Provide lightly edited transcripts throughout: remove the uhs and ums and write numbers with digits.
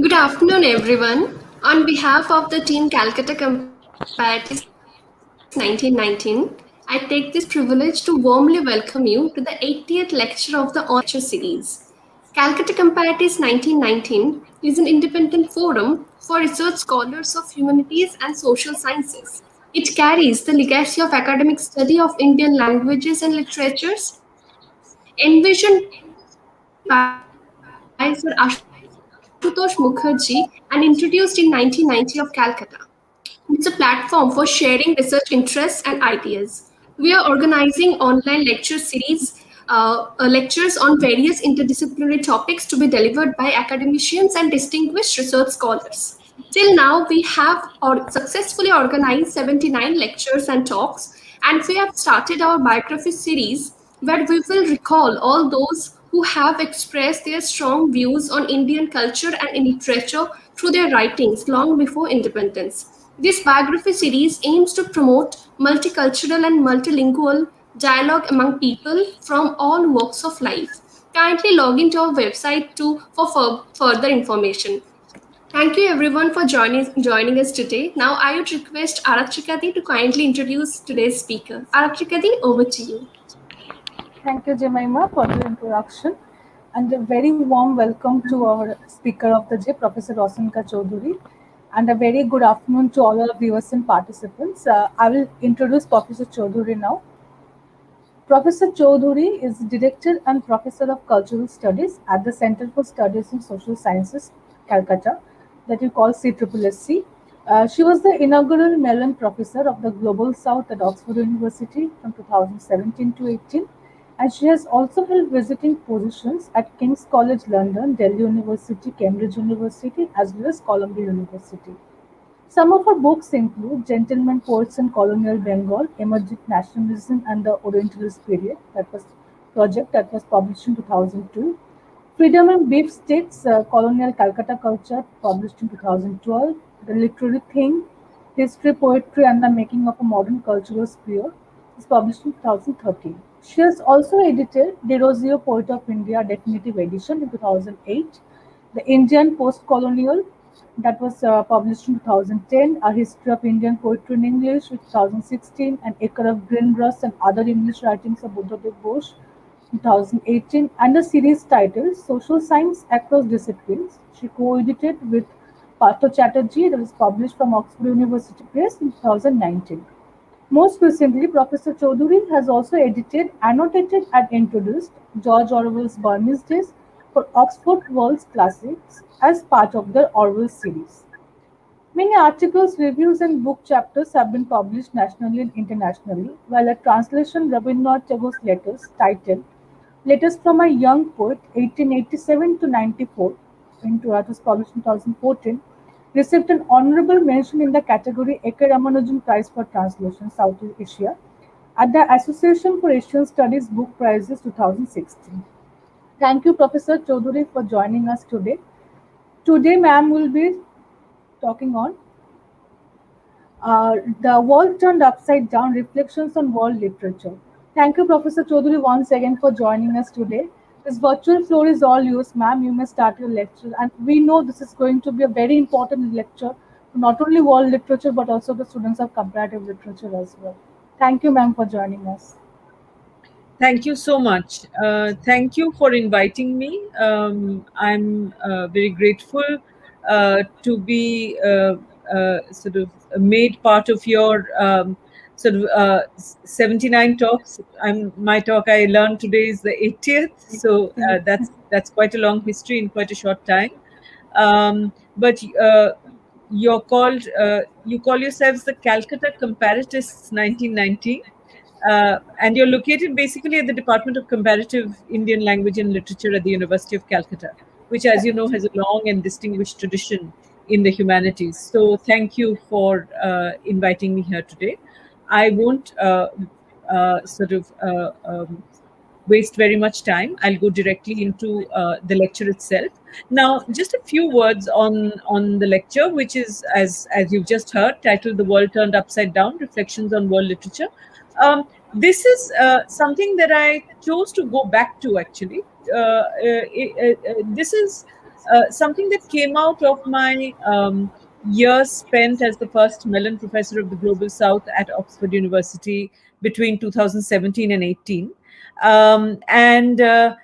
Good afternoon, everyone. On behalf of the team Calcutta Comparatists 1919, I take this privilege to warmly welcome you to the 80th lecture of the lecture series. Calcutta Comparatists 1919 is an independent forum for research scholars of humanities and social sciences. It carries the legacy of academic study of Indian languages and literatures, envisioned by Sir Ashutosh Mukherjee and introduced in 1990 of Calcutta. It's a platform for sharing research interests and ideas. We are organizing online lecture series, lectures on various interdisciplinary topics to be delivered by academicians and distinguished research scholars. Till now, we have successfully organized 79 lectures and talks, and we have started our biography series where we will recall all those who have expressed their strong views on Indian culture and literature through their writings long before independence. This biography series aims to promote multicultural and multilingual dialogue among people from all walks of life. Kindly log into our website for further information. Thank you everyone for joining us today. Now I would request Arakshikati to kindly introduce today's speaker. Arakshikati, over to you. Thank you, Jemima, for the introduction. And a very warm welcome to our speaker of the day, Professor Rosinka Chaudhuri. And a very good afternoon to all our viewers and participants. I will introduce Professor Chaudhuri now. Professor Chaudhuri is Director and Professor of Cultural Studies at the Center for Studies in Social Sciences, Calcutta, that we call CSSSC. She was the inaugural Mellon Professor of the Global South at Oxford University from 2017 to 18, and she has also held visiting positions at King's College London, Delhi University, Cambridge University, as well as Columbia University. Some of her books include Gentlemen Poets in Colonial Bengal, Emergent Nationalism and the Orientalist Period, that was project that was published in 2002. Freedom and Beef Sticks, Colonial Calcutta Culture, published in 2012. The Literary Thing, History, Poetry and the Making of a Modern Cultural Sphere, is published in 2013. She has also edited Derozio, Poet of India, Definitive Edition in 2008, The Indian Post-Colonial, that was published in 2010, A History of Indian Poetry in English in 2016, An Acre of Green Grass and Other English Writings of Buddhadev Ghosh 2018, and a series titled Social Science Across Disciplines. She co-edited with Partho Chatterjee that was published from Oxford University Press in 2019. Most recently, Professor Chaudhuri has also edited, annotated and introduced George Orwell's Burmese Days for Oxford World's Classics as part of the Orwell series. Many articles, reviews and book chapters have been published nationally and internationally, while a translation of Rabindranath Tagore's letters titled Letters from a Young Poet 1887 to 94 that was published in 2014 received an honorable mention in the category A.K. Ramanujan Prize for Translation Southeast Asia at the Association for Asian Studies Book Prizes 2016. Thank you, Professor Chaudhuri, for joining us today. Today, ma'am will be talking on the World Turned Upside Down Reflections on World Literature. Thank you, Professor Chaudhuri, once again for joining us today. This virtual floor is all yours, ma'am. You may start your lecture. And we know this is going to be a very important lecture for not only world literature but also the students of comparative literature as well. Thank you, ma'am, for joining us. Thank you so much. Thank you for inviting me. I'm very grateful to be sort of made part of your sort of 79 talks. My talk I learned today is the 80th, so that's quite a long history in quite a short time. But you call yourselves the Calcutta Comparatists 1990. And you're located basically at the Department of Comparative Indian Language and Literature at the University of Calcutta, which, as you know, has a long and distinguished tradition in the humanities. So thank you for inviting me here today. I won't sort of waste very much time. I'll go directly into the lecture itself. Now, just a few words on the lecture, which is, as you've just heard, titled "The World Turned Upside Down: Reflections on World Literature." This is something that I chose to go back to. Actually, this is something that came out of my years spent as the first Mellon Professor of the Global South at Oxford University between 2017 and 18. And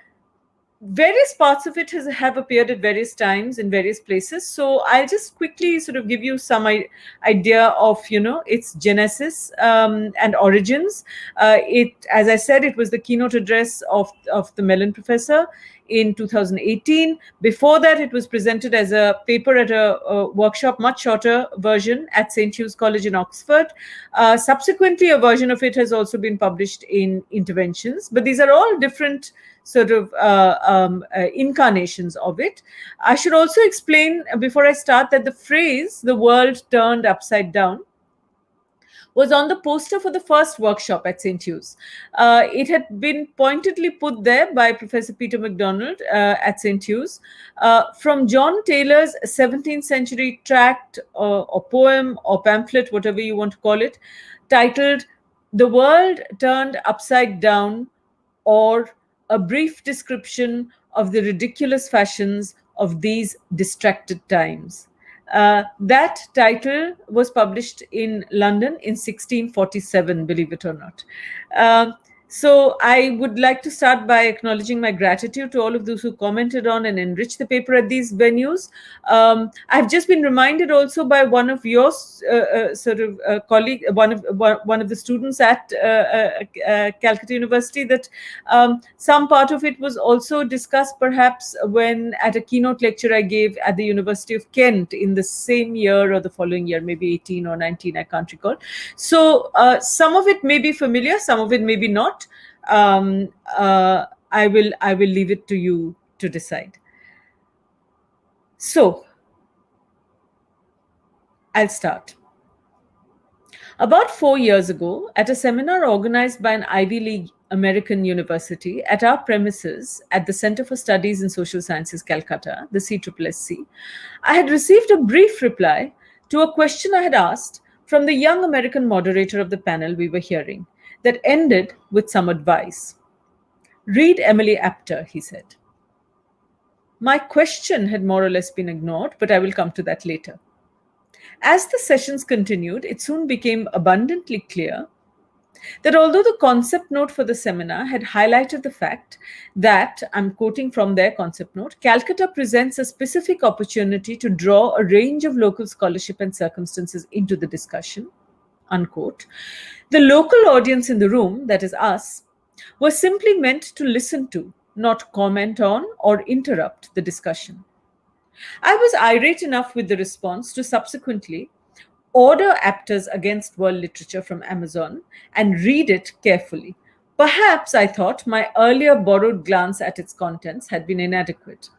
various parts of it have appeared at various times in various places. So I'll just quickly sort of give you some idea of, its genesis and origins. As I said, it was the keynote address of the Mellon Professor in 2018. Before that, it was presented as a paper at a workshop, much shorter version at St. Hugh's College in Oxford. Subsequently, a version of it has also been published in Interventions, but these are all different sort of incarnations of it. I should also explain before I start that the phrase "the world turned upside down" was on the poster for the first workshop at St. Hugh's. It had been pointedly put there by Professor Peter MacDonald at St. Hugh's from John Taylor's 17th century tract or poem or pamphlet, whatever you want to call it, titled "The World Turned Upside Down," or "A Brief Description of the Ridiculous Fashions of These Distracted Times." That title was published in London in 1647, believe it or not. So I would like to start by acknowledging my gratitude to all of those who commented on and enriched the paper at these venues. I've just been reminded also by one of your colleague, one of the students at Calcutta University, that some part of it was also discussed perhaps when at a keynote lecture I gave at the University of Kent in the same year or the following year, maybe 18 or 19, I can't recall. So some of it may be familiar, some of it may be not. I will leave it to you to decide. So I'll start. About 4 years ago, at a seminar organized by an Ivy League American university at our premises at the Center for Studies in Social Sciences, Calcutta, the CSSSC, I had received a brief reply to a question I had asked from the young American moderator of the panel we were hearing, that ended with some advice. "Read Emily Apter," he said. My question had more or less been ignored, but I will come to that later. As the sessions continued, it soon became abundantly clear that although the concept note for the seminar had highlighted the fact that, I'm quoting from their concept note, Calcutta presents a specific opportunity to draw a range of local scholarship and circumstances into the discussion, unquote, the local audience in the room, that is us, was simply meant to listen to, not comment on or interrupt the discussion. I was irate enough with the response to subsequently order Apter's Against World Literature from Amazon and read it carefully. Perhaps, I thought, my earlier borrowed glance at its contents had been inadequate.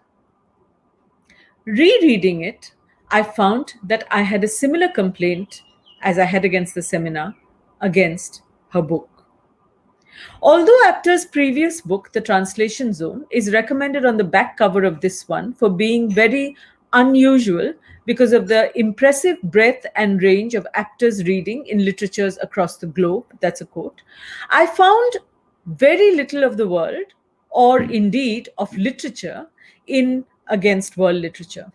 Rereading it, I found that I had a similar complaint as I had against the seminar, against her book. Although Apter's previous book, The Translation Zone, is recommended on the back cover of this one for being very unusual because of the impressive breadth and range of Apter's reading in literatures across the globe, that's a quote, I found very little of the world, or indeed of literature, in Against World Literature.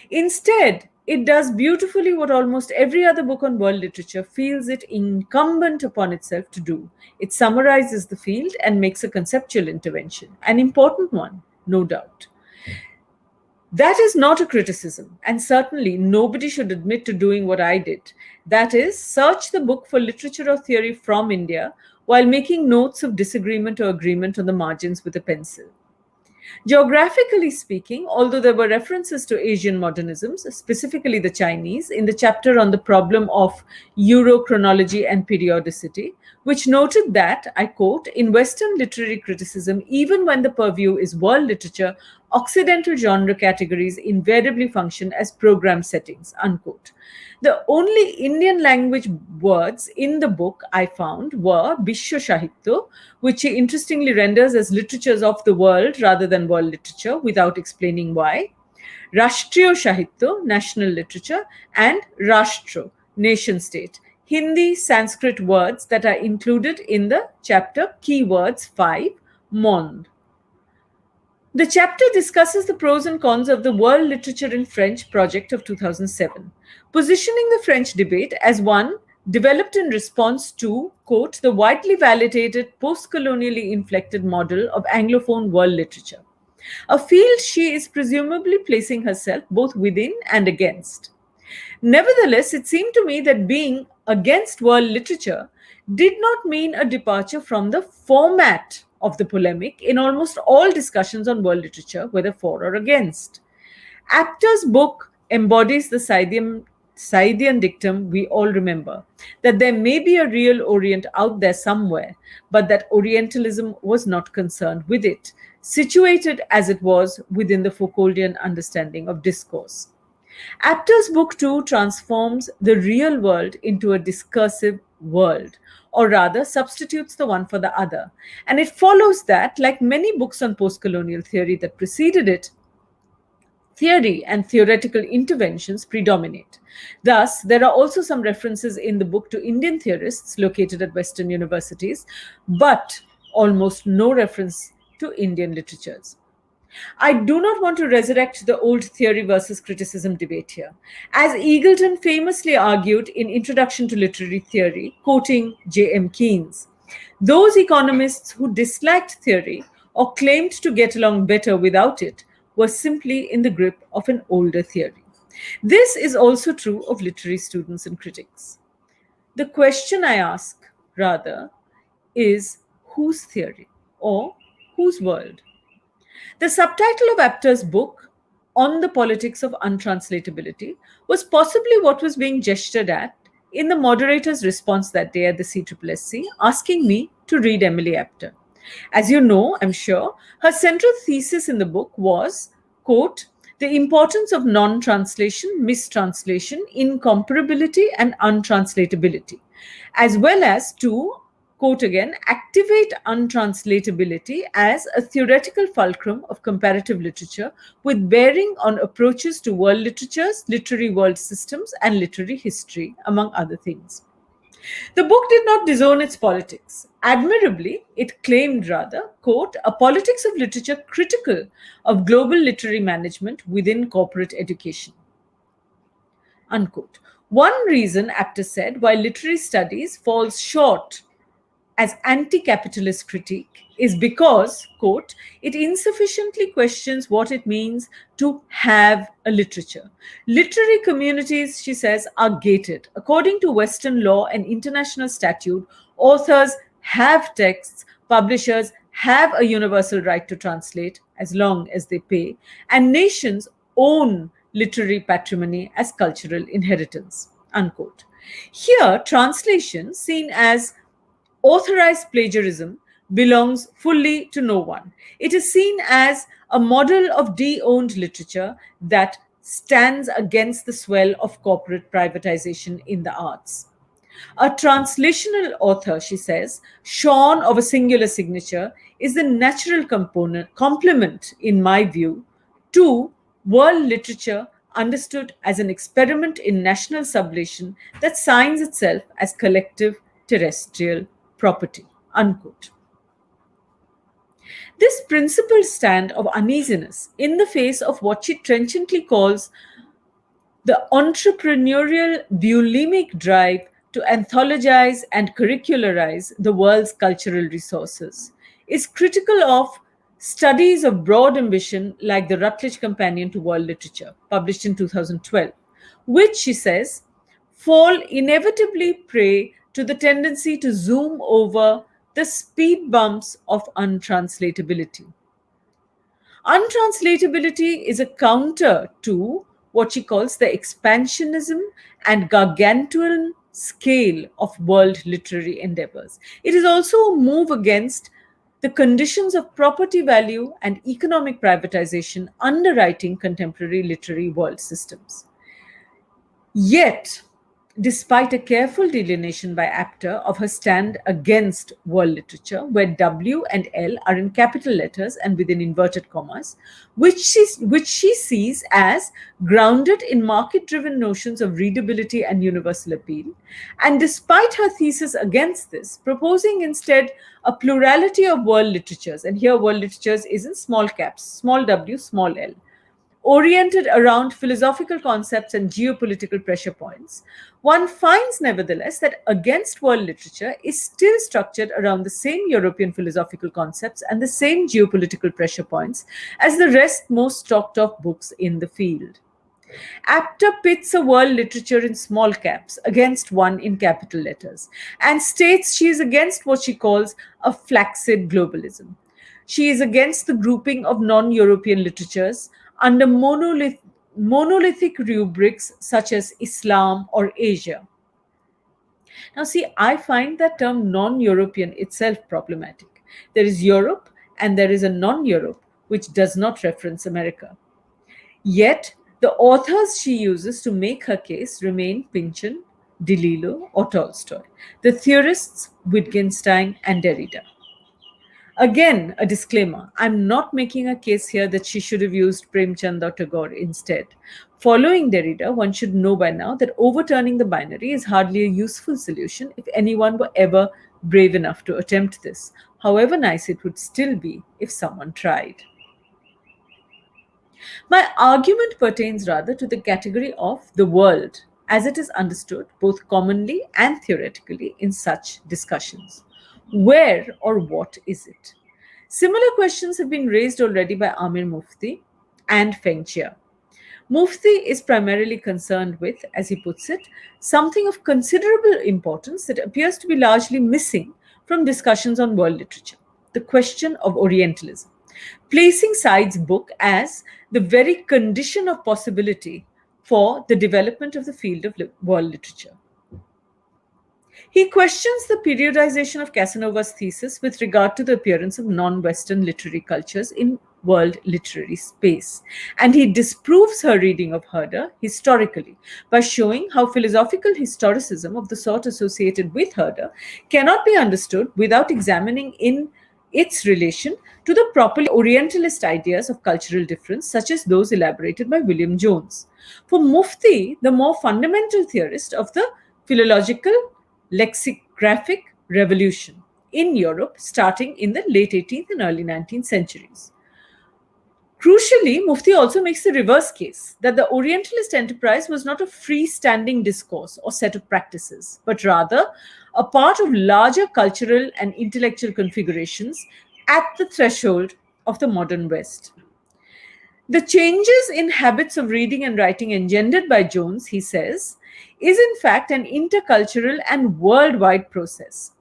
Instead, it does beautifully what almost every other book on world literature feels it incumbent upon itself to do. It summarizes the field and makes a conceptual intervention, an important one, no doubt. That is not a criticism, and certainly nobody should admit to doing what I did. That is, search the book for literature or theory from India while making notes of disagreement or agreement on the margins with a pencil. Geographically speaking, although there were references to Asian modernisms, specifically the Chinese, in the chapter on the problem of Eurochronology and periodicity, which noted that, I quote, in Western literary criticism, even when the purview is world literature, Occidental genre categories invariably function as program settings, unquote. The only Indian language words in the book I found were Bishwa Sahitya, which he interestingly renders as literatures of the world rather than world literature, without explaining why, Rashtriya Sahitya, national literature, and Rashtra, nation state, Hindi Sanskrit words that are included in the chapter Keywords 5, Mond. The chapter discusses the pros and cons of the World Literature in French project of 2007, positioning the French debate as one developed in response to, quote, the widely validated post-colonially inflected model of Anglophone world literature, a field she is presumably placing herself both within and against. Nevertheless, it seemed to me that being against world literature did not mean a departure from the format of the polemic in almost all discussions on world literature, whether for or against. Apter's book embodies the Scythian dictum we all remember, that there may be a real Orient out there somewhere, but that Orientalism was not concerned with it, situated as it was within the Foucauldian understanding of discourse. Apter's book too transforms the real world into a discursive world, or rather substitutes the one for the other. And it follows that, like many books on post-colonial theory that preceded it, theory and theoretical interventions predominate. Thus, there are also some references in the book to Indian theorists located at Western universities, but almost no reference to Indian literatures. I do not want to resurrect the old theory versus criticism debate here. As Eagleton famously argued in Introduction to Literary Theory, quoting J.M. Keynes, those economists who disliked theory or claimed to get along better without it were simply in the grip of an older theory. This is also true of literary students and critics. The question I ask, rather, is whose theory or whose world? The subtitle of Apter's book, On the Politics of Untranslatability, was possibly what was being gestured at in the moderator's response that day at the CSSSC, asking me to read Emily Apter. As you know, I'm sure, her central thesis in the book was, quote, the importance of non-translation, mistranslation, incomparability, and untranslatability, as well as to, quote again, activate untranslatability as a theoretical fulcrum of comparative literature with bearing on approaches to world literatures, literary world systems, and literary history, among other things. The book did not disown its politics. Admirably, it claimed rather, quote, a politics of literature critical of global literary management within corporate education, unquote. One reason, Apter said, why literary studies falls short as anti-capitalist critique is because, quote, it insufficiently questions what it means to have a literature. Literary communities, she says, are gated. According to Western law and international statute, authors have texts, publishers have a universal right to translate as long as they pay, and nations own literary patrimony as cultural inheritance, unquote. Here, translation, seen as authorized plagiarism, belongs fully to no one. It is seen as a model of de-owned literature that stands against the swell of corporate privatization in the arts. A translational author, she says, shorn of a singular signature, is the natural complement, in my view, to world literature understood as an experiment in national sublation that signs itself as collective terrestrial property, unquote. This principled stand of uneasiness in the face of what she trenchantly calls the entrepreneurial bulimic drive to anthologize and curricularize the world's cultural resources is critical of studies of broad ambition like the Rutledge Companion to World Literature, published in 2012, which, she says, fall inevitably prey to the tendency to zoom over the speed bumps of untranslatability. Untranslatability is a counter to what she calls the expansionism and gargantuan scale of world literary endeavors. It is also a move against the conditions of property value and economic privatization underwriting contemporary literary world systems. Yet, despite a careful delineation by Apter of her stand against world literature, where W and L are in capital letters and within inverted commas, which she sees as grounded in market-driven notions of readability and universal appeal, and despite her thesis against this, proposing instead a plurality of world literatures, and here world literatures is in small caps, small w, small l, oriented around philosophical concepts and geopolitical pressure points, one finds nevertheless that against world literature is still structured around the same European philosophical concepts and the same geopolitical pressure points as the rest most talked of books in the field. Apter pits a world literature in small caps against one in capital letters and states she is against what she calls a flaccid globalism. She is against the grouping of non-European literatures under monolithic rubrics such as Islam or Asia. Now, see, I find that term non-European itself problematic. There is Europe and there is a non-Europe, which does not reference America. Yet, the authors she uses to make her case remain Pynchon, Delilo, or Tolstoy, the theorists Wittgenstein and Derrida. Again, a disclaimer, I'm not making a case here that she should have used Premchand or Tagore instead. Following Derrida, one should know by now that overturning the binary is hardly a useful solution if anyone were ever brave enough to attempt this, however nice it would still be if someone tried. My argument pertains rather to the category of the world as it is understood both commonly and theoretically in such discussions. Where or what is it? Similar questions have been raised already by Amir Mufti and Feng Chia. Mufti is primarily concerned with, as he puts it, something of considerable importance that appears to be largely missing from discussions on world literature, the question of Orientalism, placing Said's book as the very condition of possibility for the development of the field of world literature. He questions the periodization of Casanova's thesis with regard to the appearance of non-Western literary cultures in world literary space, and he disproves her reading of Herder historically by showing how philosophical historicism of the sort associated with Herder cannot be understood without examining in its relation to the properly Orientalist ideas of cultural difference, such as those elaborated by William Jones. For Mufti, the more fundamental theorist of the philological lexicographic revolution in Europe starting in the late 18th and early 19th centuries. Crucially, Mufti also makes the reverse case that the Orientalist enterprise was not a freestanding discourse or set of practices, but rather a part of larger cultural and intellectual configurations at the threshold of the modern West. The changes in habits of reading and writing engendered by Jones, he says, is in fact an intercultural and worldwide process,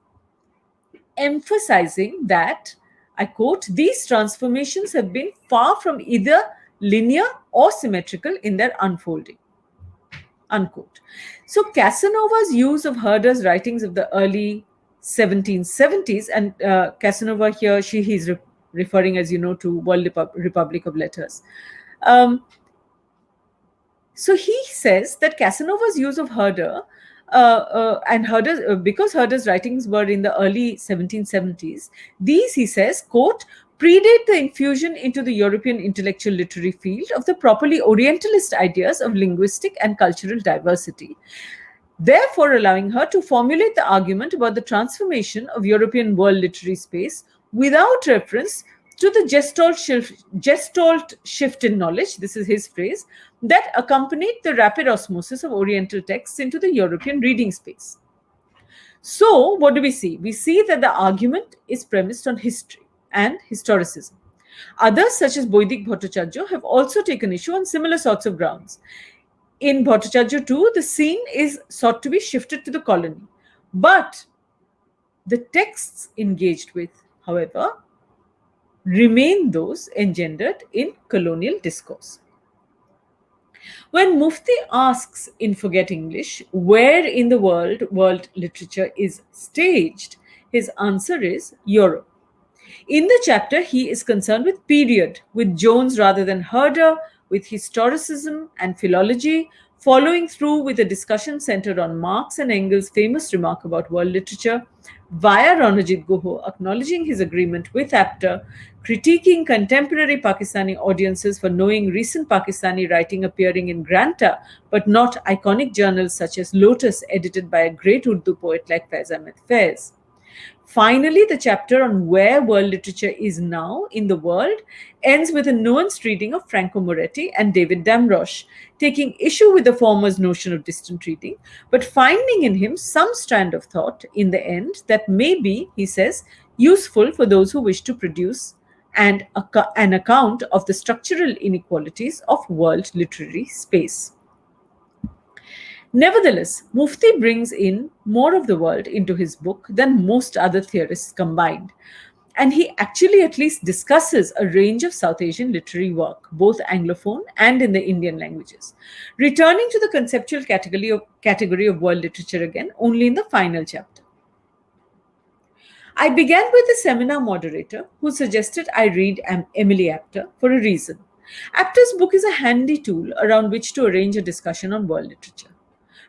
emphasizing that, I quote, these transformations have been far from either linear or symmetrical in their unfolding, unquote. So Casanova's use of Herder's writings of the early 1770s, and Casanova here, he's referring, as you know, to World Republic of Letters. So he says that Casanova's use of Herder and Herder, because Herder's writings were in the early 1770s, these, he says, quote, predate the infusion into the European intellectual literary field of the properly Orientalist ideas of linguistic and cultural diversity, therefore allowing her to formulate the argument about the transformation of European world literary space without reference to the gestalt shift in knowledge, this is his phrase, that accompanied the rapid osmosis of Oriental texts into the European reading space. So, what do we see? We see that the argument is premised on history and historicism. Others, such as Boidik Bhattacharya, have also taken issue on similar sorts of grounds. In Bhattacharya too, the scene is sought to be shifted to the colony. But the texts engaged with, however, remain those engendered in colonial discourse. When Mufti asks in Forget English, where in the world literature is staged, his answer is Europe. In the chapter, he is concerned with period, with Jones rather than Herder, with historicism and philology, following through with a discussion centered on Marx and Engels' famous remark about world literature, via Ranajit Guha acknowledging his agreement with Apter, critiquing contemporary Pakistani audiences for knowing recent Pakistani writing appearing in Granta, but not iconic journals such as Lotus, edited by a great Urdu poet like Faiz Ahmed Faiz. Finally, the chapter on where world literature is now in the world ends with a nuanced reading of Franco Moretti and David Damrosch, taking issue with the former's notion of distant reading, but finding in him some strand of thought in the end that may be, he says, useful for those who wish to produce an account of the structural inequalities of world literary space. Nevertheless, Mufti brings in more of the world into his book than most other theorists combined. And he actually at least discusses a range of South Asian literary work, both Anglophone and in the Indian languages, returning to the conceptual category of world literature again only in the final chapter. I began with the seminar moderator who suggested I read Emily Apter for a reason. Apter's book is a handy tool around which to arrange a discussion on world literature.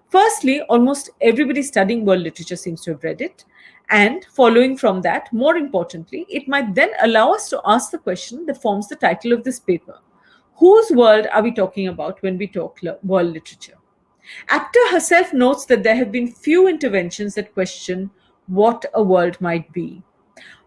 Firstly, almost everybody studying world literature seems to have read it. And following from that, more importantly, it might then allow us to ask the question that forms the title of this paper. Whose world are we talking about when we talk world literature? Apter herself notes that there have been few interventions that question what a world might be.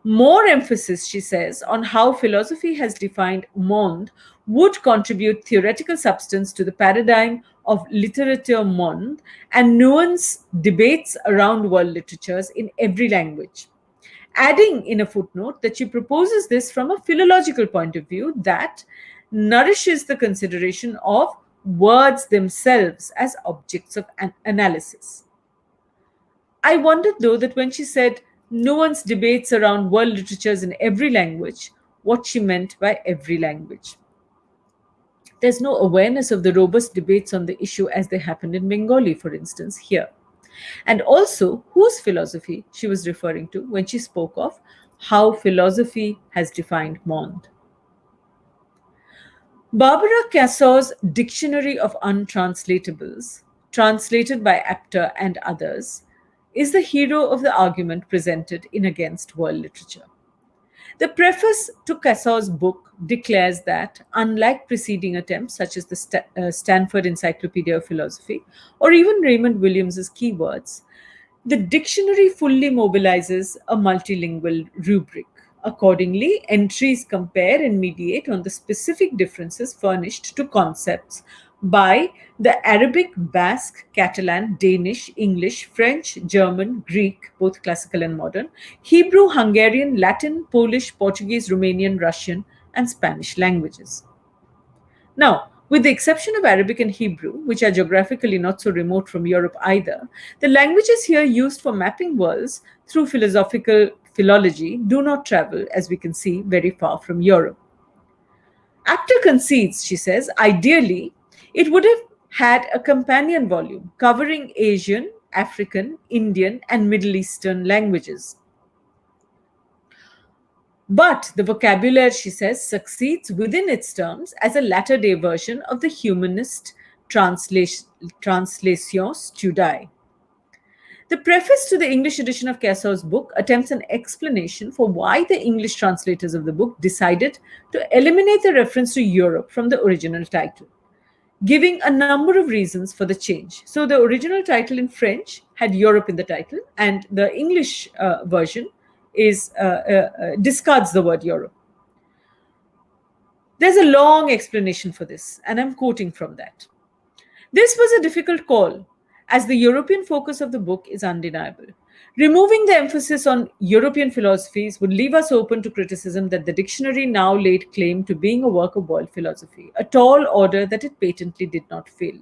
More emphasis, she says, on how philosophy has defined monde would contribute theoretical substance to the paradigm of literature monde and nuance debates around world literatures in every language. Adding in a footnote that she proposes this from a philological point of view that nourishes the consideration of words themselves as objects of analysis. I wondered, though, that when she said nuanced debates around world literatures in every language, what she meant by every language. There's no awareness of the robust debates on the issue as they happened in Bengali, for instance, here. And also, whose philosophy she was referring to when she spoke of how philosophy has defined monde. Barbara Cassaw's Dictionary of Untranslatables, translated by Apter and others, is the hero of the argument presented in Against World Literature. The preface to Cassaw's book declares that, unlike preceding attempts such as the Stanford Encyclopedia of Philosophy or even Raymond Williams's Keywords, the dictionary fully mobilizes a multilingual rubric. Accordingly, entries compare and mediate on the specific differences furnished to concepts by the Arabic, Basque, Catalan, Danish, English, French, German, Greek, both classical and modern, Hebrew, Hungarian, Latin, Polish, Portuguese, Romanian, Russian, and Spanish languages. Now, with the exception of Arabic and Hebrew, which are geographically not so remote from Europe either, the languages here used for mapping worlds through philosophical philology do not travel, as we can see, very far from Europe. Apter concedes, she says, ideally, it would have had a companion volume covering Asian, African, Indian, and Middle Eastern languages. But the vocabulary, she says, succeeds within its terms as a latter-day version of the humanist Translations Tudai. The preface to the English edition of Cassaw's book attempts an explanation for why the English translators of the book decided to eliminate the reference to Europe from the original title, giving a number of reasons for the change. So the original title in French had Europe in the title, and the English version discards the word Europe. There's a long explanation for this, and I'm quoting from that. This was a difficult call, as the European focus of the book is undeniable. Removing the emphasis on European philosophies would leave us open to criticism that the dictionary now laid claim to being a work of world philosophy, a tall order that it patently did not fill.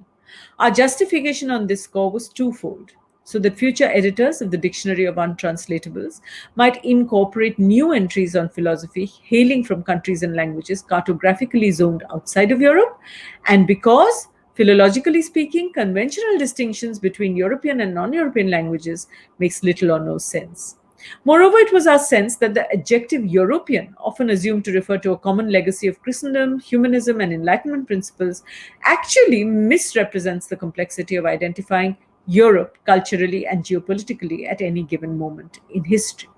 Our justification on this score was twofold, so that future editors of the Dictionary of Untranslatables might incorporate new entries on philosophy hailing from countries and languages cartographically zoned outside of Europe, and because, philologically speaking, conventional distinctions between European and non-European languages makes little or no sense. Moreover, it was our sense that the adjective European, often assumed to refer to a common legacy of Christendom, humanism, and Enlightenment principles, actually misrepresents the complexity of identifying Europe culturally and geopolitically at any given moment in history.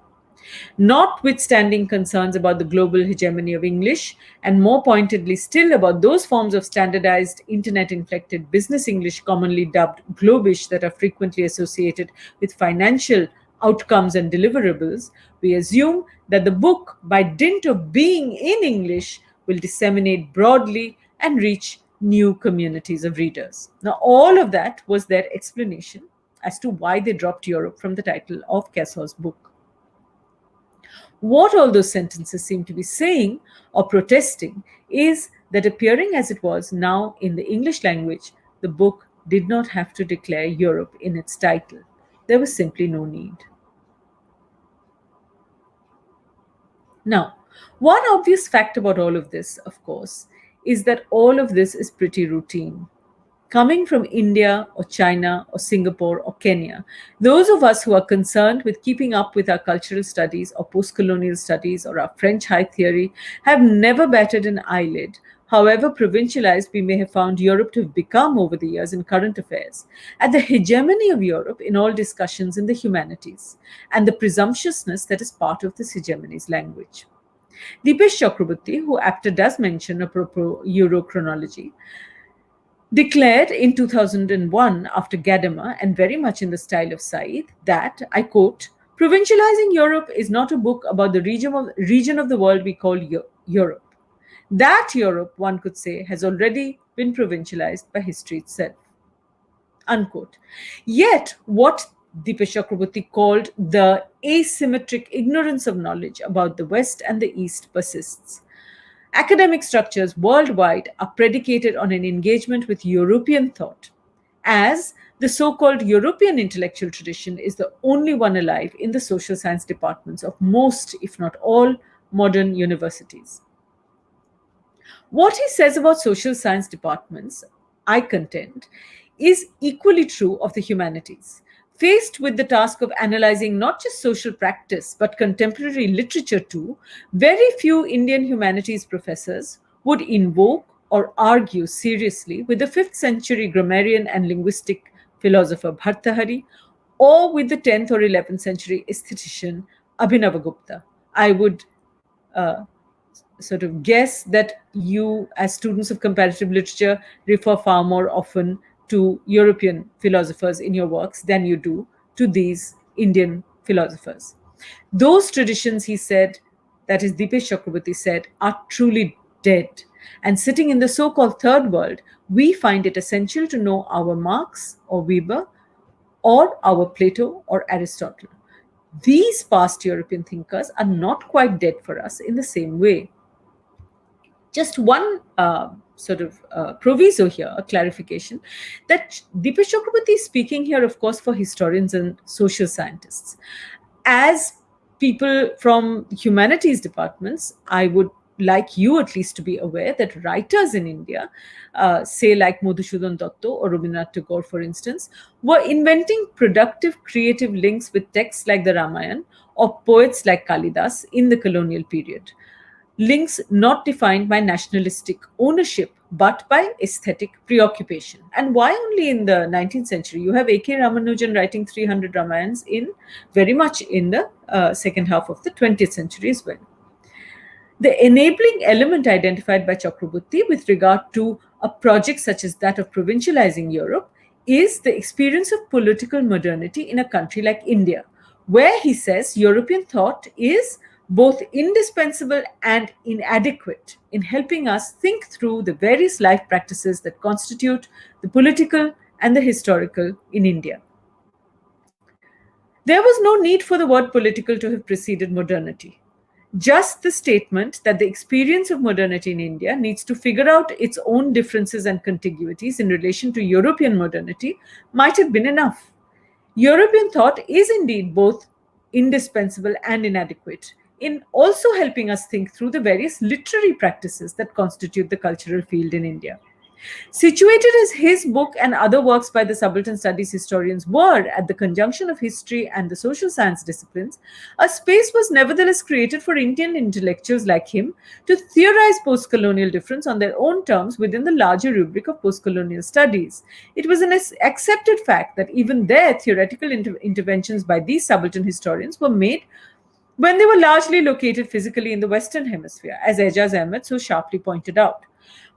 Notwithstanding concerns about the global hegemony of English, and more pointedly still about those forms of standardized internet inflected business English commonly dubbed globish that are frequently associated with financial outcomes and deliverables, we assume that the book, by dint of being in English, will disseminate broadly and reach new communities of readers. Now, all of that was their explanation as to why they dropped Europe from the title of Cassaw's book. What all those sentences seem to be saying or protesting is that, appearing as it was now in the English language, the book did not have to declare Europe in its title. There was simply no need. Now, one obvious fact about all of this, of course, is that all of this is pretty routine. Coming from India or China or Singapore or Kenya, those of us who are concerned with keeping up with our cultural studies or post-colonial studies or our French high theory have never batted an eyelid, however provincialized we may have found Europe to have become over the years in current affairs, at the hegemony of Europe in all discussions in the humanities, and the presumptuousness that is part of this hegemony's language. Dipesh Chakraborty, who aptly does mention apropos Eurochronology, declared in 2001 after Gadamer, and very much in the style of Said, that, I quote, "Provincializing Europe is not a book about the region of the world we call Europe. That Europe, one could say, has already been provincialized by history itself." Unquote. Yet, what Dipesh Chakraborty called the asymmetric ignorance of knowledge about the West and the East persists. Academic structures worldwide are predicated on an engagement with European thought, as the so-called European intellectual tradition is the only one alive in the social science departments of most, if not all, modern universities. What he says about social science departments, I contend, is equally true of the humanities. Faced with the task of analyzing not just social practice but contemporary literature too, very few Indian humanities professors would invoke or argue seriously with the 5th century grammarian and linguistic philosopher Bhartahari or with the 10th or 11th century aesthetician Abhinavagupta. I would sort of guess that you, as students of comparative literature, refer far more often to European philosophers in your works than you do to these Indian philosophers. Those traditions, he said, that is, Dipesh Chakraborty said, are truly dead. And sitting in the so-called third world, we find it essential to know our Marx or Weber or our Plato or Aristotle. These past European thinkers are not quite dead for us in the same way. Just one proviso here, a clarification, that Dipesh Chakraborty is speaking here, of course, for historians and social scientists. As people from humanities departments, I would like you at least to be aware that writers in India, say like Madhusudhan Dutta or Rabindranath Tagore, for instance, were inventing productive creative links with texts like the Ramayana or poets like Kalidas in the colonial period. Links not defined by nationalistic ownership, but by aesthetic preoccupation. And why only in the 19th century? You have A.K. Ramanujan writing 300 Ramayans very much in the second half of the 20th century as well. The enabling element identified by Chakraborty with regard to a project such as that of provincializing Europe is the experience of political modernity in a country like India, where he says European thought is both indispensable and inadequate in helping us think through the various life practices that constitute the political and the historical in India. There was no need for the word political to have preceded modernity. Just the statement that the experience of modernity in India needs to figure out its own differences and contiguities in relation to European modernity might have been enough. European thought is indeed both indispensable and inadequate in also helping us think through the various literary practices that constitute the cultural field in India. Situated as his book and other works by the subaltern studies historians were at the conjunction of history and the social science disciplines, a space was nevertheless created for Indian intellectuals like him to theorize post-colonial difference on their own terms within the larger rubric of post-colonial studies. It was an accepted fact that even there theoretical interventions by these subaltern historians were made when they were largely located physically in the Western Hemisphere, as Ejaz Ahmed so sharply pointed out.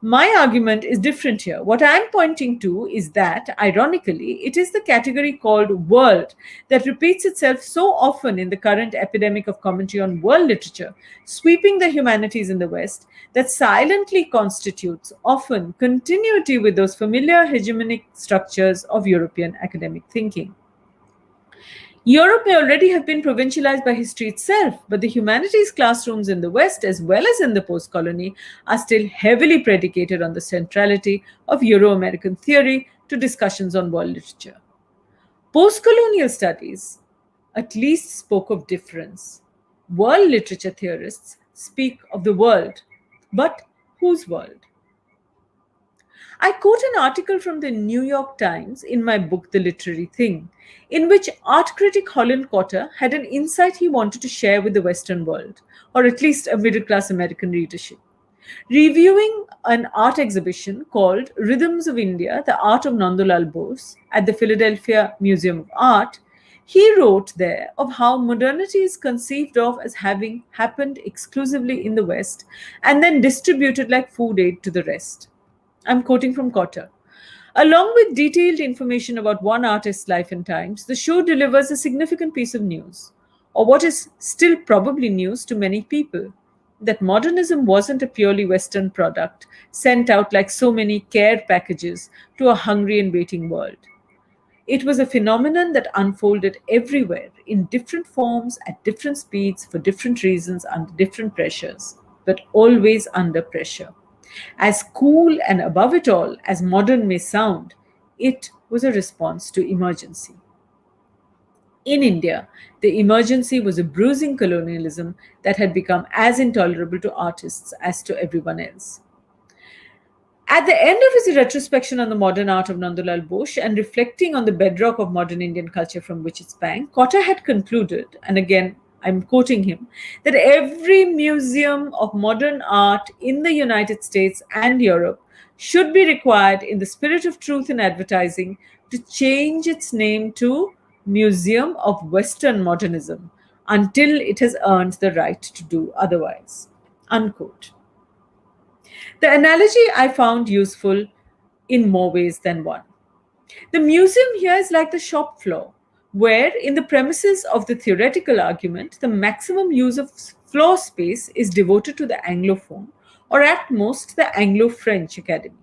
My argument is different here. What I'm pointing to is that, ironically, it is the category called world that repeats itself so often in the current epidemic of commentary on world literature, sweeping the humanities in the West, that silently constitutes often continuity with those familiar hegemonic structures of European academic thinking. Europe may already have been provincialized by history itself, but the humanities classrooms in the West, as well as in the post colony, are still heavily predicated on the centrality of Euro American theory to discussions on world literature. Post colonial studies at least spoke of difference. World literature theorists speak of the world, but whose world? I quote an article from the New York Times in my book, The Literary Thing, in which art critic Holland Cotter had an insight he wanted to share with the Western world, or at least a middle class American readership. Reviewing an art exhibition called Rhythms of India, The Art of Nandulal Bose at the Philadelphia Museum of Art, he wrote there of how modernity is conceived of as having happened exclusively in the West and then distributed like food aid to the rest. I'm quoting from Cotter. Along with detailed information about one artist's life and times, the show delivers a significant piece of news, or what is still probably news to many people, that modernism wasn't a purely Western product sent out like so many care packages to a hungry and waiting world. It was a phenomenon that unfolded everywhere in different forms, at different speeds, for different reasons, under different pressures, but always under pressure. As cool and above it all as modern may sound, it was a response to emergency. In India, the emergency was a bruising colonialism that had become as intolerable to artists as to everyone else. At the end of his retrospection on the modern art of Nandulal Bose and reflecting on the bedrock of modern Indian culture from which it sprang, Cotter had concluded, and again I'm quoting him, that every museum of modern art in the United States and Europe should be required, in the spirit of truth in advertising, to change its name to Museum of Western Modernism until it has earned the right to do otherwise. Unquote. The analogy I found useful in more ways than one. The museum here is like the shop floor, where, in the premises of the theoretical argument, the maximum use of floor space is devoted to the Anglophone, or at most the Anglo-French Academy.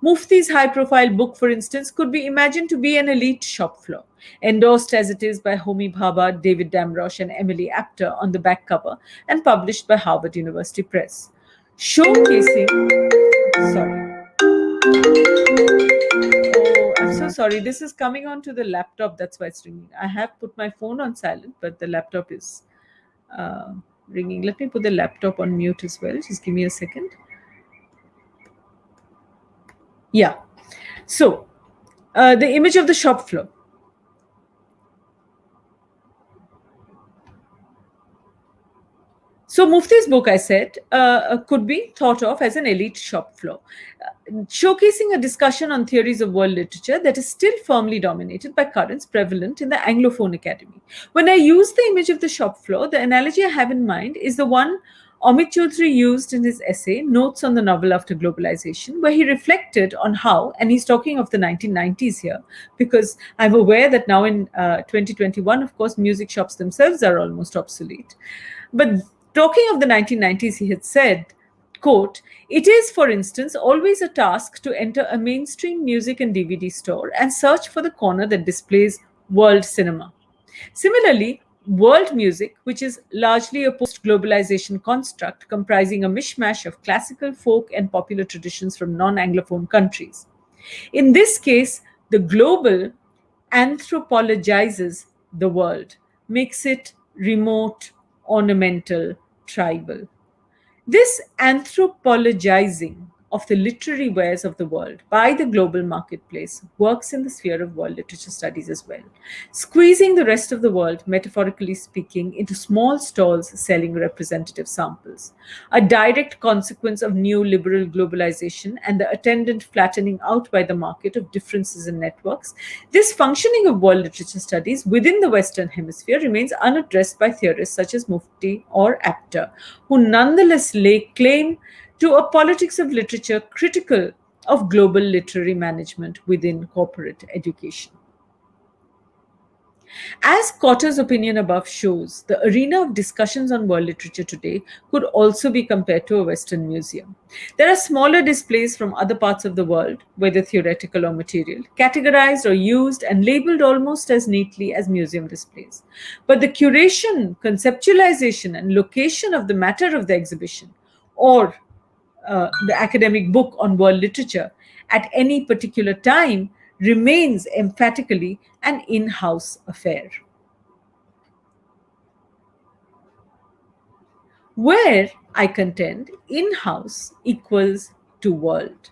Mufti's high-profile book, for instance, could be imagined to be an elite shop floor, endorsed as it is by Homi Bhabha, David Damrosch, and Emily Apter on the back cover, and published by Harvard University Press. Showcasing, sorry. Oh, I'm so sorry. This is coming onto the laptop. That's why it's ringing. I have put my phone on silent, but the laptop is ringing. Let me put the laptop on mute as well. Just give me a second. Yeah. So, the image of the shop floor. So Mufti's book, I said, could be thought of as an elite shop floor, showcasing a discussion on theories of world literature that is still firmly dominated by currents prevalent in the Anglophone Academy. When I use the image of the shop floor, the analogy I have in mind is the one Amit Chaudhuri used in his essay, Notes on the Novel After Globalization, where he reflected on how, and he's talking of the 1990s here, because I'm aware that now in 2021, of course, music shops themselves are almost obsolete. But talking of the 1990s, he had said, quote, "It is, for instance, always a task to enter a mainstream music and DVD store and search for the corner that displays world cinema. Similarly, world music, which is largely a post-globalization construct comprising a mishmash of classical, folk, and popular traditions from non-Anglophone countries. In this case, the global anthropologizes the world, makes it remote, ornamental, tribal. This anthropologizing of the literary wares of the world by the global marketplace works in the sphere of world literature studies as well, squeezing the rest of the world, metaphorically speaking, into small stalls selling representative samples. A direct consequence of neoliberal globalization and the attendant flattening out by the market of differences in networks, this functioning of world literature studies within the Western Hemisphere remains unaddressed by theorists such as Mufti or Apter, who nonetheless lay claim to a politics of literature critical of global literary management within corporate education. As Cotter's opinion above shows, the arena of discussions on world literature today could also be compared to a Western museum. There are smaller displays from other parts of the world, whether theoretical or material, categorized or used and labeled almost as neatly as museum displays. But the curation, conceptualization, and location of the matter of the exhibition, or the academic book on world literature at any particular time remains emphatically an in house affair. Where, I contend, in house equals to world.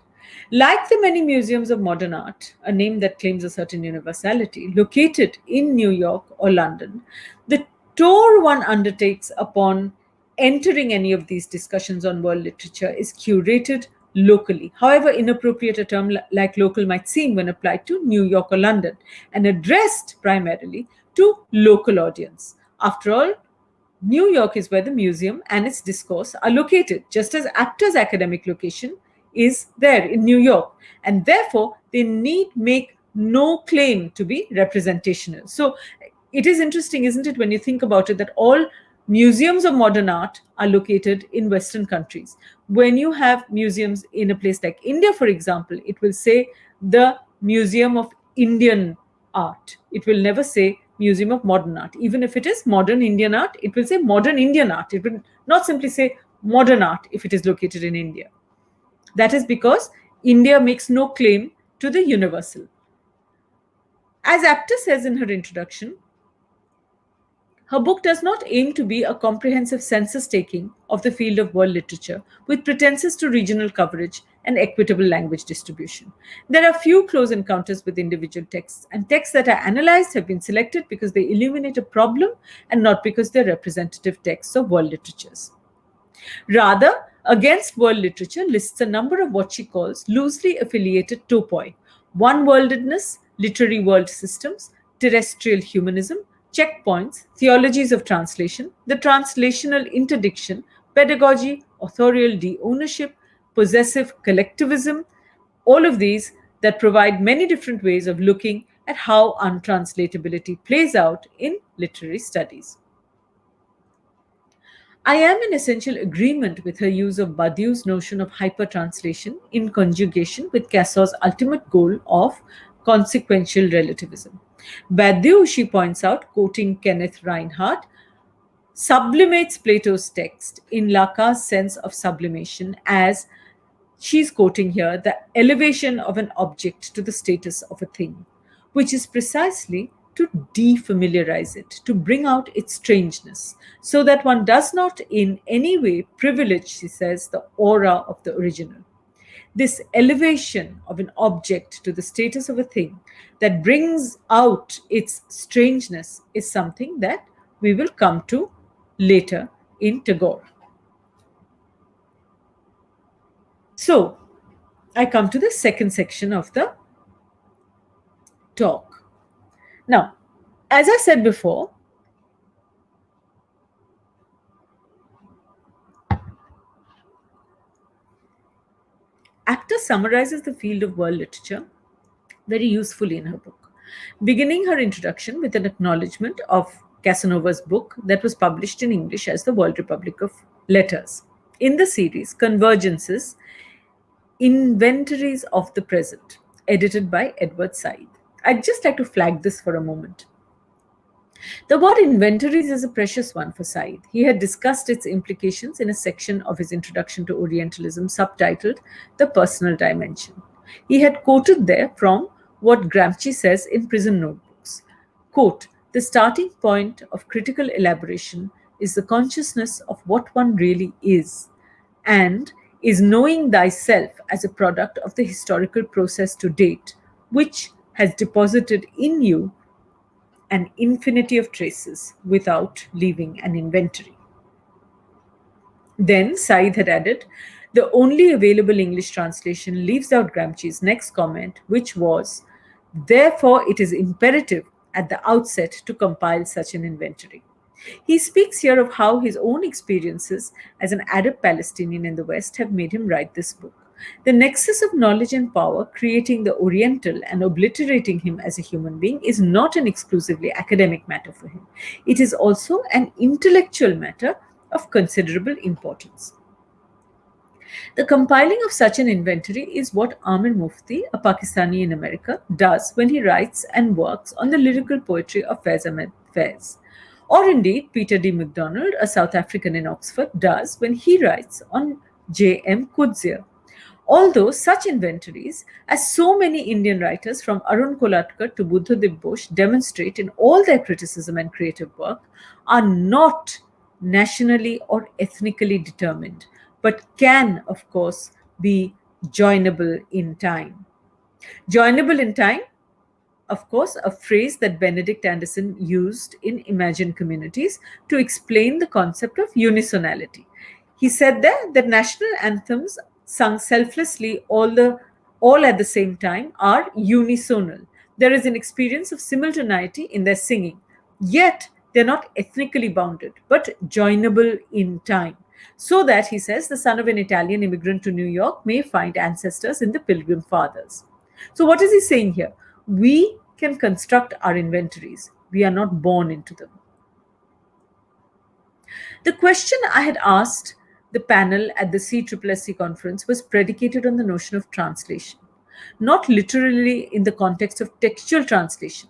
Like the many museums of modern art, a name that claims a certain universality, located in New York or London, the tour one undertakes upon entering any of these discussions on world literature is curated locally, however inappropriate a term like local might seem when applied to New York or London, and addressed primarily to local audience. After all, New York is where the museum and its discourse are located, just as Apter's academic location is there in New York. And therefore, they need make no claim to be representational. So it is interesting, isn't it, when you think about it, that all museums of modern art are located in Western countries. When you have museums in a place like India, for example, it will say the Museum of Indian Art. It will never say Museum of Modern Art. Even if it is modern Indian art, it will say modern Indian art. It will not simply say modern art if it is located in India. That is because India makes no claim to the universal. As Apter says in her introduction, her book does not aim to be a comprehensive census taking of the field of world literature with pretenses to regional coverage and equitable language distribution. There are few close encounters with individual texts, and texts that are analyzed have been selected because they illuminate a problem and not because they're representative texts of world literatures. Rather, Against World Literature lists a number of what she calls loosely affiliated topoi: one-worldedness, literary world systems, terrestrial humanism, checkpoints, theologies of translation, the translational interdiction, pedagogy, authorial de-ownership, possessive collectivism, all of these that provide many different ways of looking at how untranslatability plays out in literary studies. I am in essential agreement with her use of Badiou's notion of hypertranslation in conjugation with Cassaw's ultimate goal of consequential relativism. Badiou, she points out, quoting Kenneth Reinhardt, sublimates Plato's text in Lacan's sense of sublimation as, she's quoting here, the elevation of an object to the status of a thing, which is precisely to defamiliarize it, to bring out its strangeness, so that one does not in any way privilege, she says, the aura of the original. This elevation of an object to the status of a thing that brings out its strangeness is something that we will come to later in Tagore. So, I come to the second section of the talk. Now, as I said before, Apter summarizes the field of world literature very usefully in her book, beginning her introduction with an acknowledgement of Casanova's book that was published in English as The World Republic of Letters. In the series, Convergences, Inventories of the Present, edited by Edward Said. I'd just like to flag this for a moment. The word inventories is a precious one for Said. He had discussed its implications in a section of his Introduction to Orientalism subtitled The Personal Dimension. He had quoted there from what Gramsci says in Prison Notebooks. Quote, "The starting point of critical elaboration is the consciousness of what one really is, and is knowing thyself as a product of the historical process to date, which has deposited in you an infinity of traces without leaving an inventory. Then Said had added, the only available English translation leaves out Gramsci's next comment, which was, therefore, it is imperative at the outset to compile such an inventory. He speaks here of how his own experiences as an Arab Palestinian in the West have made him write this book. The nexus of knowledge and power creating the Oriental and obliterating him as a human being is not an exclusively academic matter for him. It is also an intellectual matter of considerable importance. The compiling of such an inventory is what Amir Mufti, a Pakistani in America, does when he writes and works on the lyrical poetry of Faiz Ahmed Faiz. Or indeed, Peter D. MacDonald, a South African in Oxford, does when he writes on J. M. Kudzia. Although such inventories, as so many Indian writers from Arun Kolatkar to Buddhadev Bose demonstrate in all their criticism and creative work, are not nationally or ethnically determined, but can, of course, be joinable in time. Joinable in time, of course, a phrase that Benedict Anderson used in Imagine Communities to explain the concept of unisonality. He said there that national anthems sung selflessly all at the same time are unisonal. There is an experience of simultaneity in their singing, yet they're not ethnically bounded, but joinable in time. So that, he says, the son of an Italian immigrant to New York may find ancestors in the Pilgrim Fathers. So, what is he saying here? We can construct our inventories. We are not born into them. The question I had asked the panel at the CSSSC conference was predicated on the notion of translation, not literally in the context of textual translation,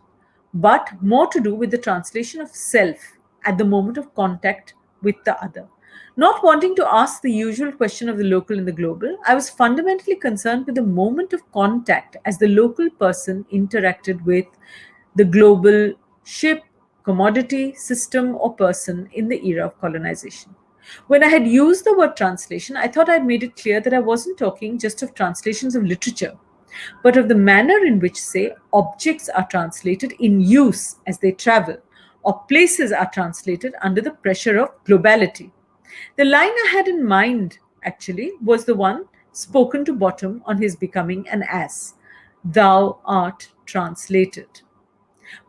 but more to do with the translation of self at the moment of contact with the other. Not wanting to ask the usual question of the local and the global, I was fundamentally concerned with the moment of contact as the local person interacted with the global ship, commodity, system, or person in the era of colonization. When I had used the word translation, I thought I had made it clear that I wasn't talking just of translations of literature, but of the manner in which, say, objects are translated in use as they travel, or places are translated under the pressure of globality. The line I had in mind, actually, was the one spoken to Bottom on his becoming an ass. Thou art translated.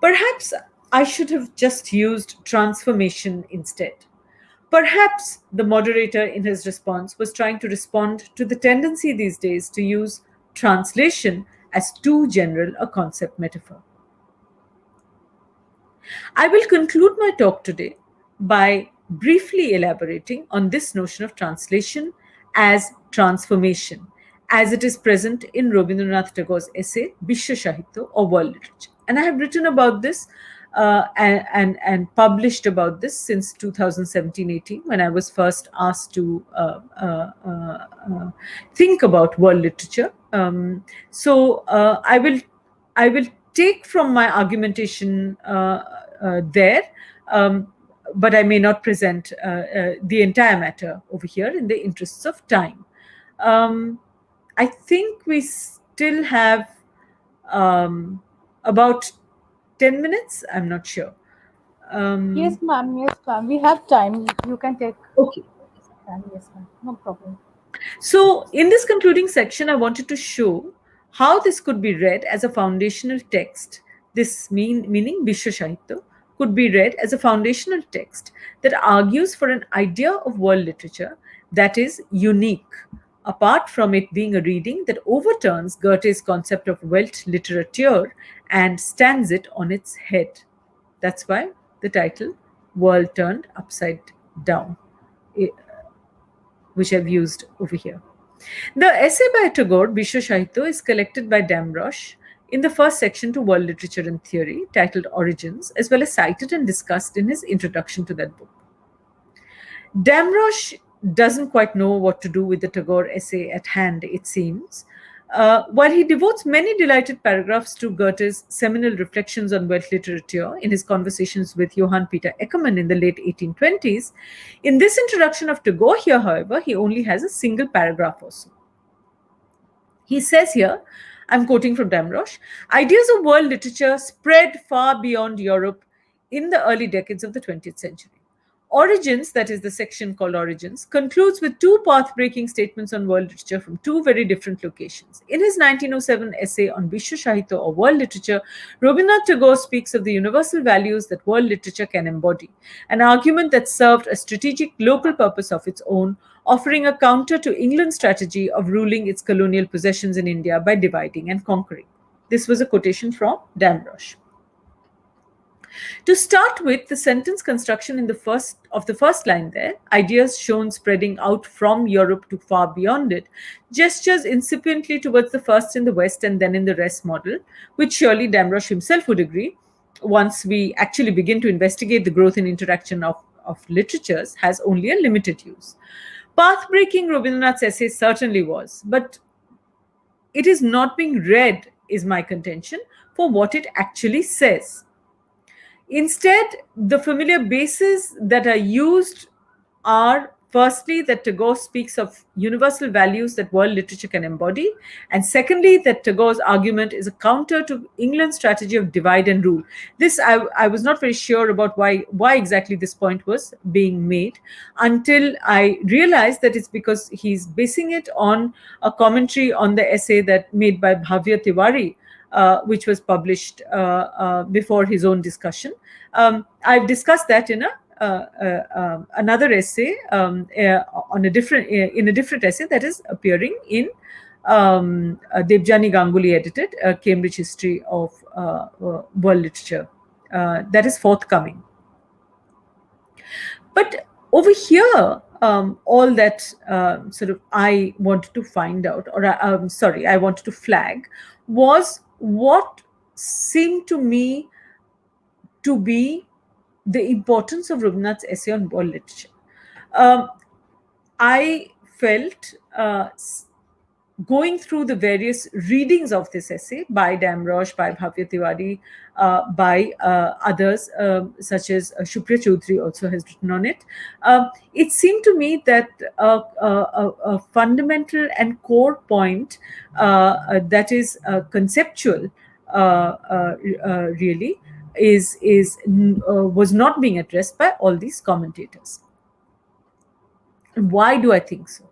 Perhaps I should have just used transformation instead. Perhaps the moderator in his response was trying to respond to the tendency these days to use translation as too general a concept metaphor. I will conclude my talk today by briefly elaborating on this notion of translation as transformation, as it is present in Rabindranath Tagore's essay, Vishwa Sahitya or World Literature. And I have written about this and published about this since 2017-18, when I was first asked to think about world literature. I will take from my argumentation there, but I may not present the entire matter over here in the interests of time. I think we still have about 10 minutes. I'm not sure. Yes, ma'am. Yes, ma'am. We have time. You can take Okay. time. Yes, ma'am. No problem. So, in this concluding section, I wanted to show how this could be read as a foundational text. This meaning Vishwa Sahitya could be read as a foundational text that argues for an idea of world literature that is unique, apart from it being a reading that overturns Goethe's concept of Weltliteratur and stands it on its head. That's why the title, World Turned Upside Down, which I've used over here. The essay by Tagore, Vishwa Sahitya, is collected by Damrosch in the first section to World Literature and Theory, titled Origins, as well as cited and discussed in his introduction to that book. Damrosch doesn't quite know what to do with the Tagore essay at hand, it seems. While he devotes many delighted paragraphs to Goethe's seminal reflections on Welsh literature in his conversations with Johann Peter Eckermann in the late 1820s, in this introduction of Tagore here, however, he only has a single paragraph or so. He says here, I'm quoting from Damrosch, ideas of world literature spread far beyond Europe in the early decades of the 20th century. Origins, that is the section called Origins, concludes with two path-breaking statements on world literature from two very different locations. In his 1907 essay on Vishwa Sahitya or world literature, Rabindranath Tagore speaks of the universal values that world literature can embody, an argument that served a strategic local purpose of its own, offering a counter to England's strategy of ruling its colonial possessions in India by dividing and conquering. This was a quotation from Damrosch. To start with, the sentence construction in the first line there, ideas shown spreading out from Europe to far beyond it, gestures incipiently towards the first in the West and then in the rest model, which surely Damrosch himself would agree, once we actually begin to investigate the growth and interaction of literatures, has only a limited use. Path-breaking Rabindranath's essay certainly was, but it is not being read, is my contention, for what it actually says. Instead, the familiar bases that are used are, firstly, that Tagore speaks of universal values that world literature can embody, and secondly, that Tagore's argument is a counter to England's strategy of divide and rule. This, I was not very sure about why exactly this point was being made, until I realized that it's because he's basing it on a commentary on the essay that made by Bhavya Tiwari, which was published before his own discussion. I've discussed that in another essay on a different essay that is appearing in Debjani Ganguly edited Cambridge History of World Literature that is forthcoming. But over here, all that sort of I wanted to find out, or I wanted to flag, was what seemed to me to be the importance of Rabindranath's essay on world literature. I felt going through the various readings of this essay by Damrosch, by Bhavya Tiwari, by others, such as Supriya Chaudhuri also has written on it, it seemed to me that a fundamental and core point that is conceptual really was not being addressed by all these commentators. And why do I think so?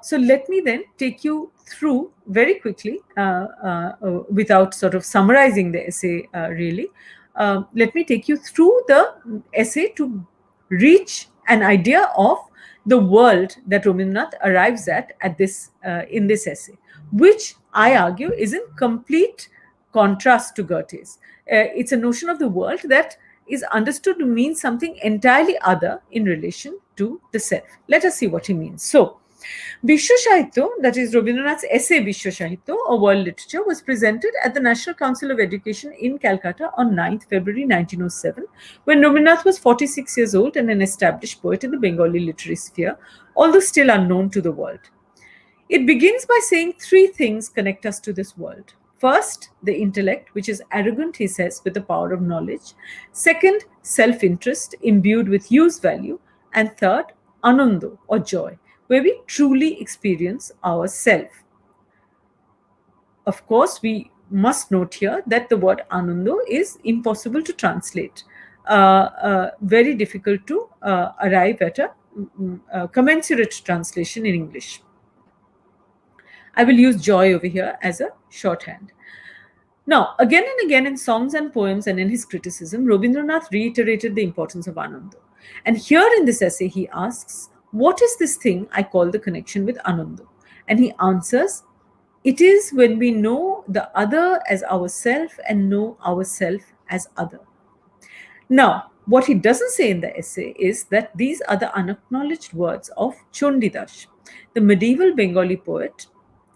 So let me then take you through very quickly, without sort of summarizing the essay really. Let me take you through the essay to reach an idea of the world that Rabindranath arrives at this in this essay, which I argue is in complete contrast to Goethe's. It's a notion of the world that is understood to mean something entirely other in relation to the self. Let us see what he means. So, Vishwa Sahitya, that is Rabindranath's essay Vishwa Sahitya or World Literature, was presented at the National Council of Education in Calcutta on 9th February 1907, when Rabindranath was 46 years old and an established poet in the Bengali literary sphere, although still unknown to the world. It begins by saying three things connect us to this world. First, the intellect, which is arrogant, he says, with the power of knowledge. Second, self-interest, imbued with use value. And third, ananda, or joy, where we truly experience ourself. Of course, we must note here that the word ananda is impossible to translate, very difficult to arrive at a commensurate translation in English. I will use joy over here as a shorthand. Now, again and again in songs and poems and in his criticism, Rabindranath reiterated the importance of Ananda. And here in this essay, he asks, what is this thing I call the connection with Ananda? And he answers, it is when we know the other as ourself and know ourself as other. Now, what he doesn't say in the essay is that these are the unacknowledged words of Chandidash, the medieval Bengali poet,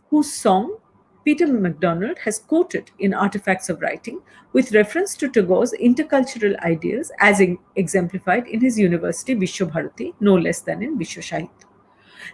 whose song Peter MacDonald has quoted in Artifacts of Writing with reference to Tagore's intercultural ideals as exemplified in his university Vishwa Bharati, no less than in Vishwa Sahitya.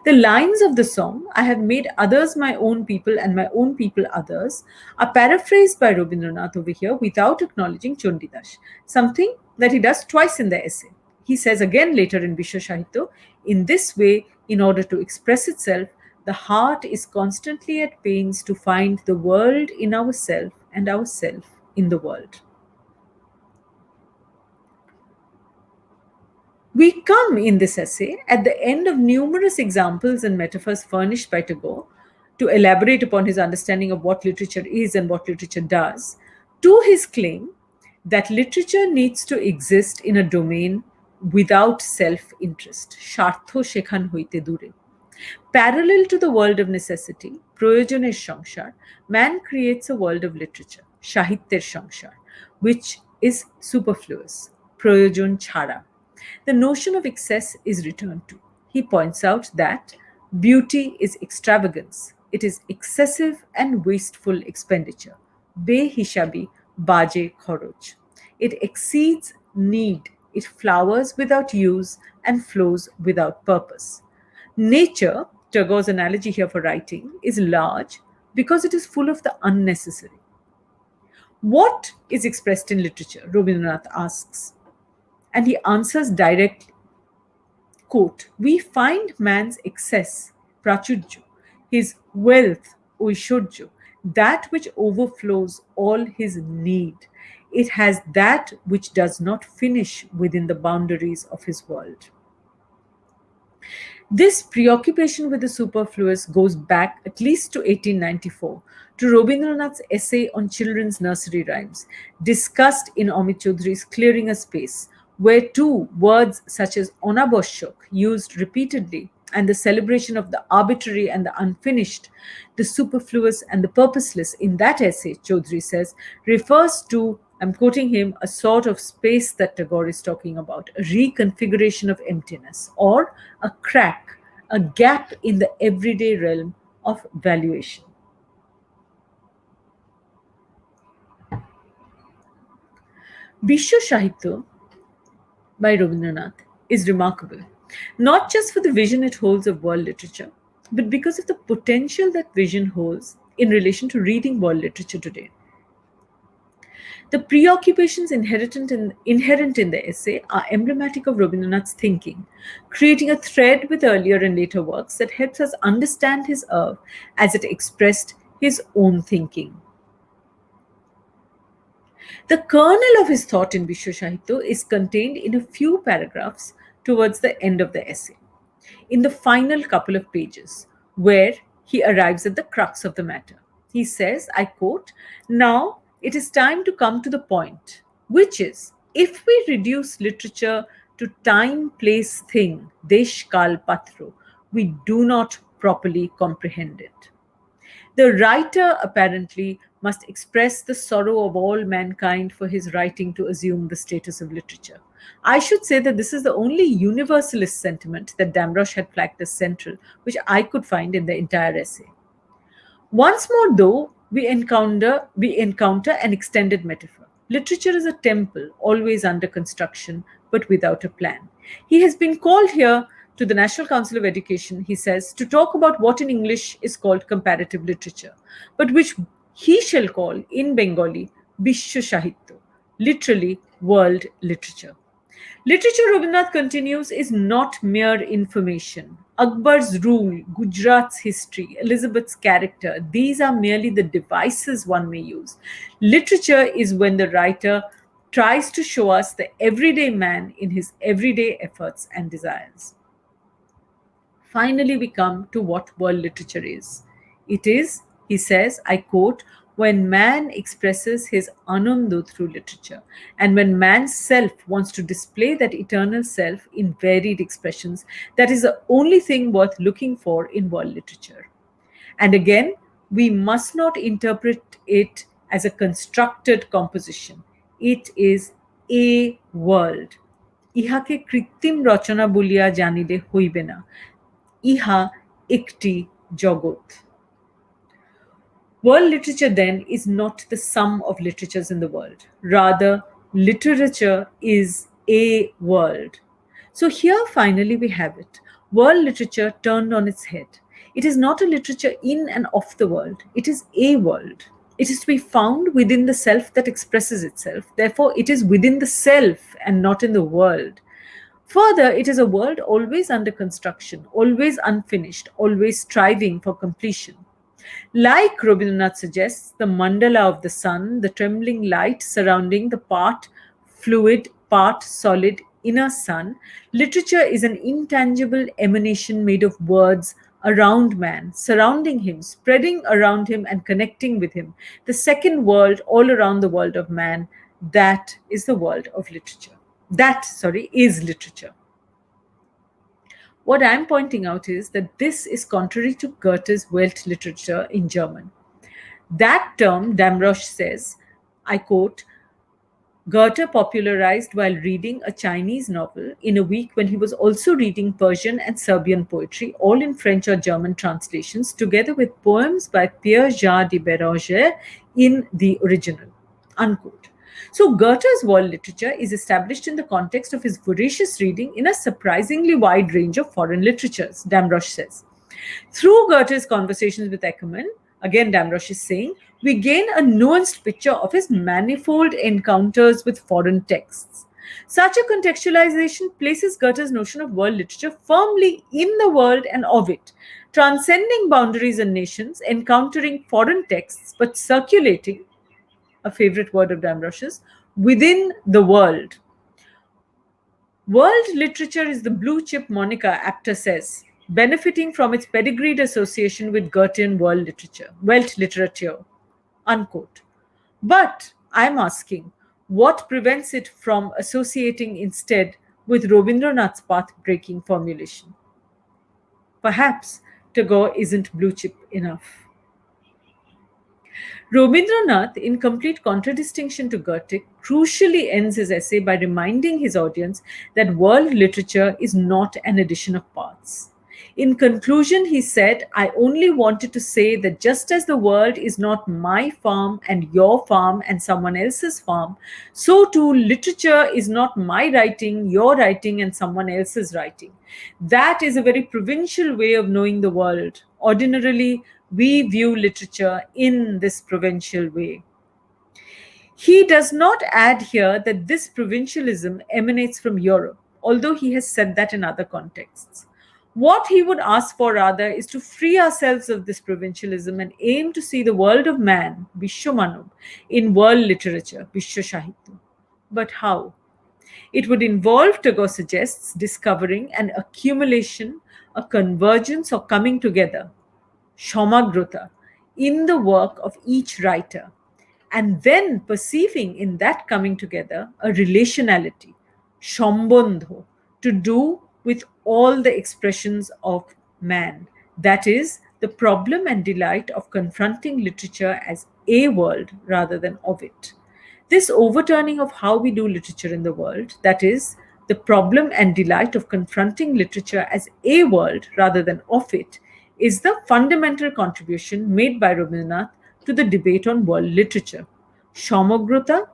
The lines of the song, I have made others my own people and my own people others, are paraphrased by Rabindranath over here without acknowledging Chandidash, something that he does twice in the essay. He says again later in Vishwa Sahitya, in this way, in order to express itself, the heart is constantly at pains to find the world in ourself and ourself in the world. We come in this essay at the end of numerous examples and metaphors furnished by Tagore to elaborate upon his understanding of what literature is and what literature does, to his claim that literature needs to exist in a domain without self-interest. Shartho shekhan hoite dure. Parallel to the world of necessity, proyojoner সংসার, man creates a world of literature, সাহিত্যের সংসার, which is superfluous, প্রয়োজন ছাড়া. The notion of excess is returned to. He points out that beauty is extravagance. It is excessive and wasteful expenditure. Behishabi baje khoroj. It exceeds need. It flowers without use and flows without purpose. Nature, Tagore's analogy here for writing, is large because it is full of the unnecessary. What is expressed in literature? Rabindranath asks. And he answers directly. Quote, we find man's excess, prachurjo, his wealth, oishorjo, that which overflows all his need. It has that which does not finish within the boundaries of his world. This preoccupation with the superfluous goes back at least to 1894, to Rabindranath's essay on children's nursery rhymes, discussed in Amit Chaudhuri's Clearing a Space, where two words such as onaboshok, used repeatedly, and the celebration of the arbitrary and the unfinished, the superfluous and the purposeless in that essay, Chaudhuri says, refers to, I'm quoting him, a sort of space that Tagore is talking about, a reconfiguration of emptiness, or a crack, a gap in the everyday realm of valuation. Vishwa Sahitya by Rabindranath is remarkable, not just for the vision it holds of world literature, but because of the potential that vision holds in relation to reading world literature today. The preoccupations inherent in the essay are emblematic of Rabindranath's thinking, creating a thread with earlier and later works that helps us understand his oeuvre as it expressed his own thinking. The kernel of his thought in Vishwa Sahitya is contained in a few paragraphs towards the end of the essay, in the final couple of pages, where he arrives at the crux of the matter. He says, I quote, now it is time to come to the point, which is, if we reduce literature to time, place, thing, desh, kal, patro, we do not properly comprehend it. The writer apparently must express the sorrow of all mankind for his writing to assume the status of literature. I should say that this is the only universalist sentiment that Damrosch had flagged as central, which I could find in the entire essay. Once more, though, we encounter an extended metaphor. Literature is a temple, always under construction, but without a plan. He has been called here to the National Council of Education, he says, to talk about what in English is called comparative literature, but which he shall call in Bengali Vishwa Sahitya, literally world literature. Literature, Rabindranath continues, is not mere information. Akbar's rule, Gujarat's history, Elizabeth's character, these are merely the devices one may use. Literature is when the writer tries to show us the everyday man in his everyday efforts and desires. Finally, we come to what world literature is. It is, he says, I quote, when man expresses his ananda through literature, and when man's self wants to display that eternal self in varied expressions, that is the only thing worth looking for in world literature. And again, we must not interpret it as a constructed composition. It is a world. ইহাকে কৃত্রিম রচনা বলিয়া জানিলে হইবে না, ইহা একটি জগৎ. World literature, then, is not the sum of literatures in the world. Rather, literature is a world. So here, finally, we have it. World literature turned on its head. It is not a literature in and of the world, it is a world. It is to be found within the self that expresses itself. Therefore, it is within the self and not in the world. Further, it is a world always under construction, always unfinished, always striving for completion. Like Rabindranath suggests, the mandala of the sun, the trembling light surrounding the part fluid, part solid inner sun, literature is an intangible emanation made of words around man, surrounding him, spreading around him, and connecting with him. The second world, all around the world of man, that is the world of literature. Is literature. What I'm pointing out is that this is contrary to Goethe's Welt literature in German. That term, Damrosch says, I quote, Goethe popularized while reading a Chinese novel in a week when he was also reading Persian and Serbian poetry, all in French or German translations, together with poems by Pierre-Jean de Béranger in the original. Unquote. So Goethe's world literature is established in the context of his voracious reading in a surprisingly wide range of foreign literatures, Damrosch says. Through Goethe's conversations with Eckermann, again Damrosch is saying, we gain a nuanced picture of his manifold encounters with foreign texts. Such a contextualization places Goethe's notion of world literature firmly in the world and of it, transcending boundaries and nations, encountering foreign texts, but circulating, a favorite word of Damrosch's, within the world. World literature is the blue chip moniker, Apter says, benefiting from its pedigreed association with Goethean world literature, Welt literature, unquote. But I'm asking, what prevents it from associating instead with Rabindranath's path-breaking formulation? Perhaps Tagore isn't blue chip enough. Rabindranath, in complete contradistinction to Goethe, crucially ends his essay by reminding his audience that world literature is not an addition of parts. In conclusion, he said, I only wanted to say that just as the world is not my farm and your farm and someone else's farm, so too literature is not my writing, your writing, and someone else's writing. That is a very provincial way of knowing the world. Ordinarily, we view literature in this provincial way. He does not add here that this provincialism emanates from Europe, although he has said that in other contexts. What he would ask for rather is to free ourselves of this provincialism and aim to see the world of man, Vishwamanub, in world literature, Vishwasahitya. But how? It would involve, Tagore suggests, discovering an accumulation, a convergence or coming together, Shamagrota, in the work of each writer, and then perceiving in that coming together a relationality, Shambandho, to do with all the expressions of man. That is, the problem and delight of confronting literature as a world rather than of it. This overturning of how we do literature in the world, that is, the problem and delight of confronting literature as a world rather than of it, is the fundamental contribution made by Rabindranath to the debate on world literature. Shamagrota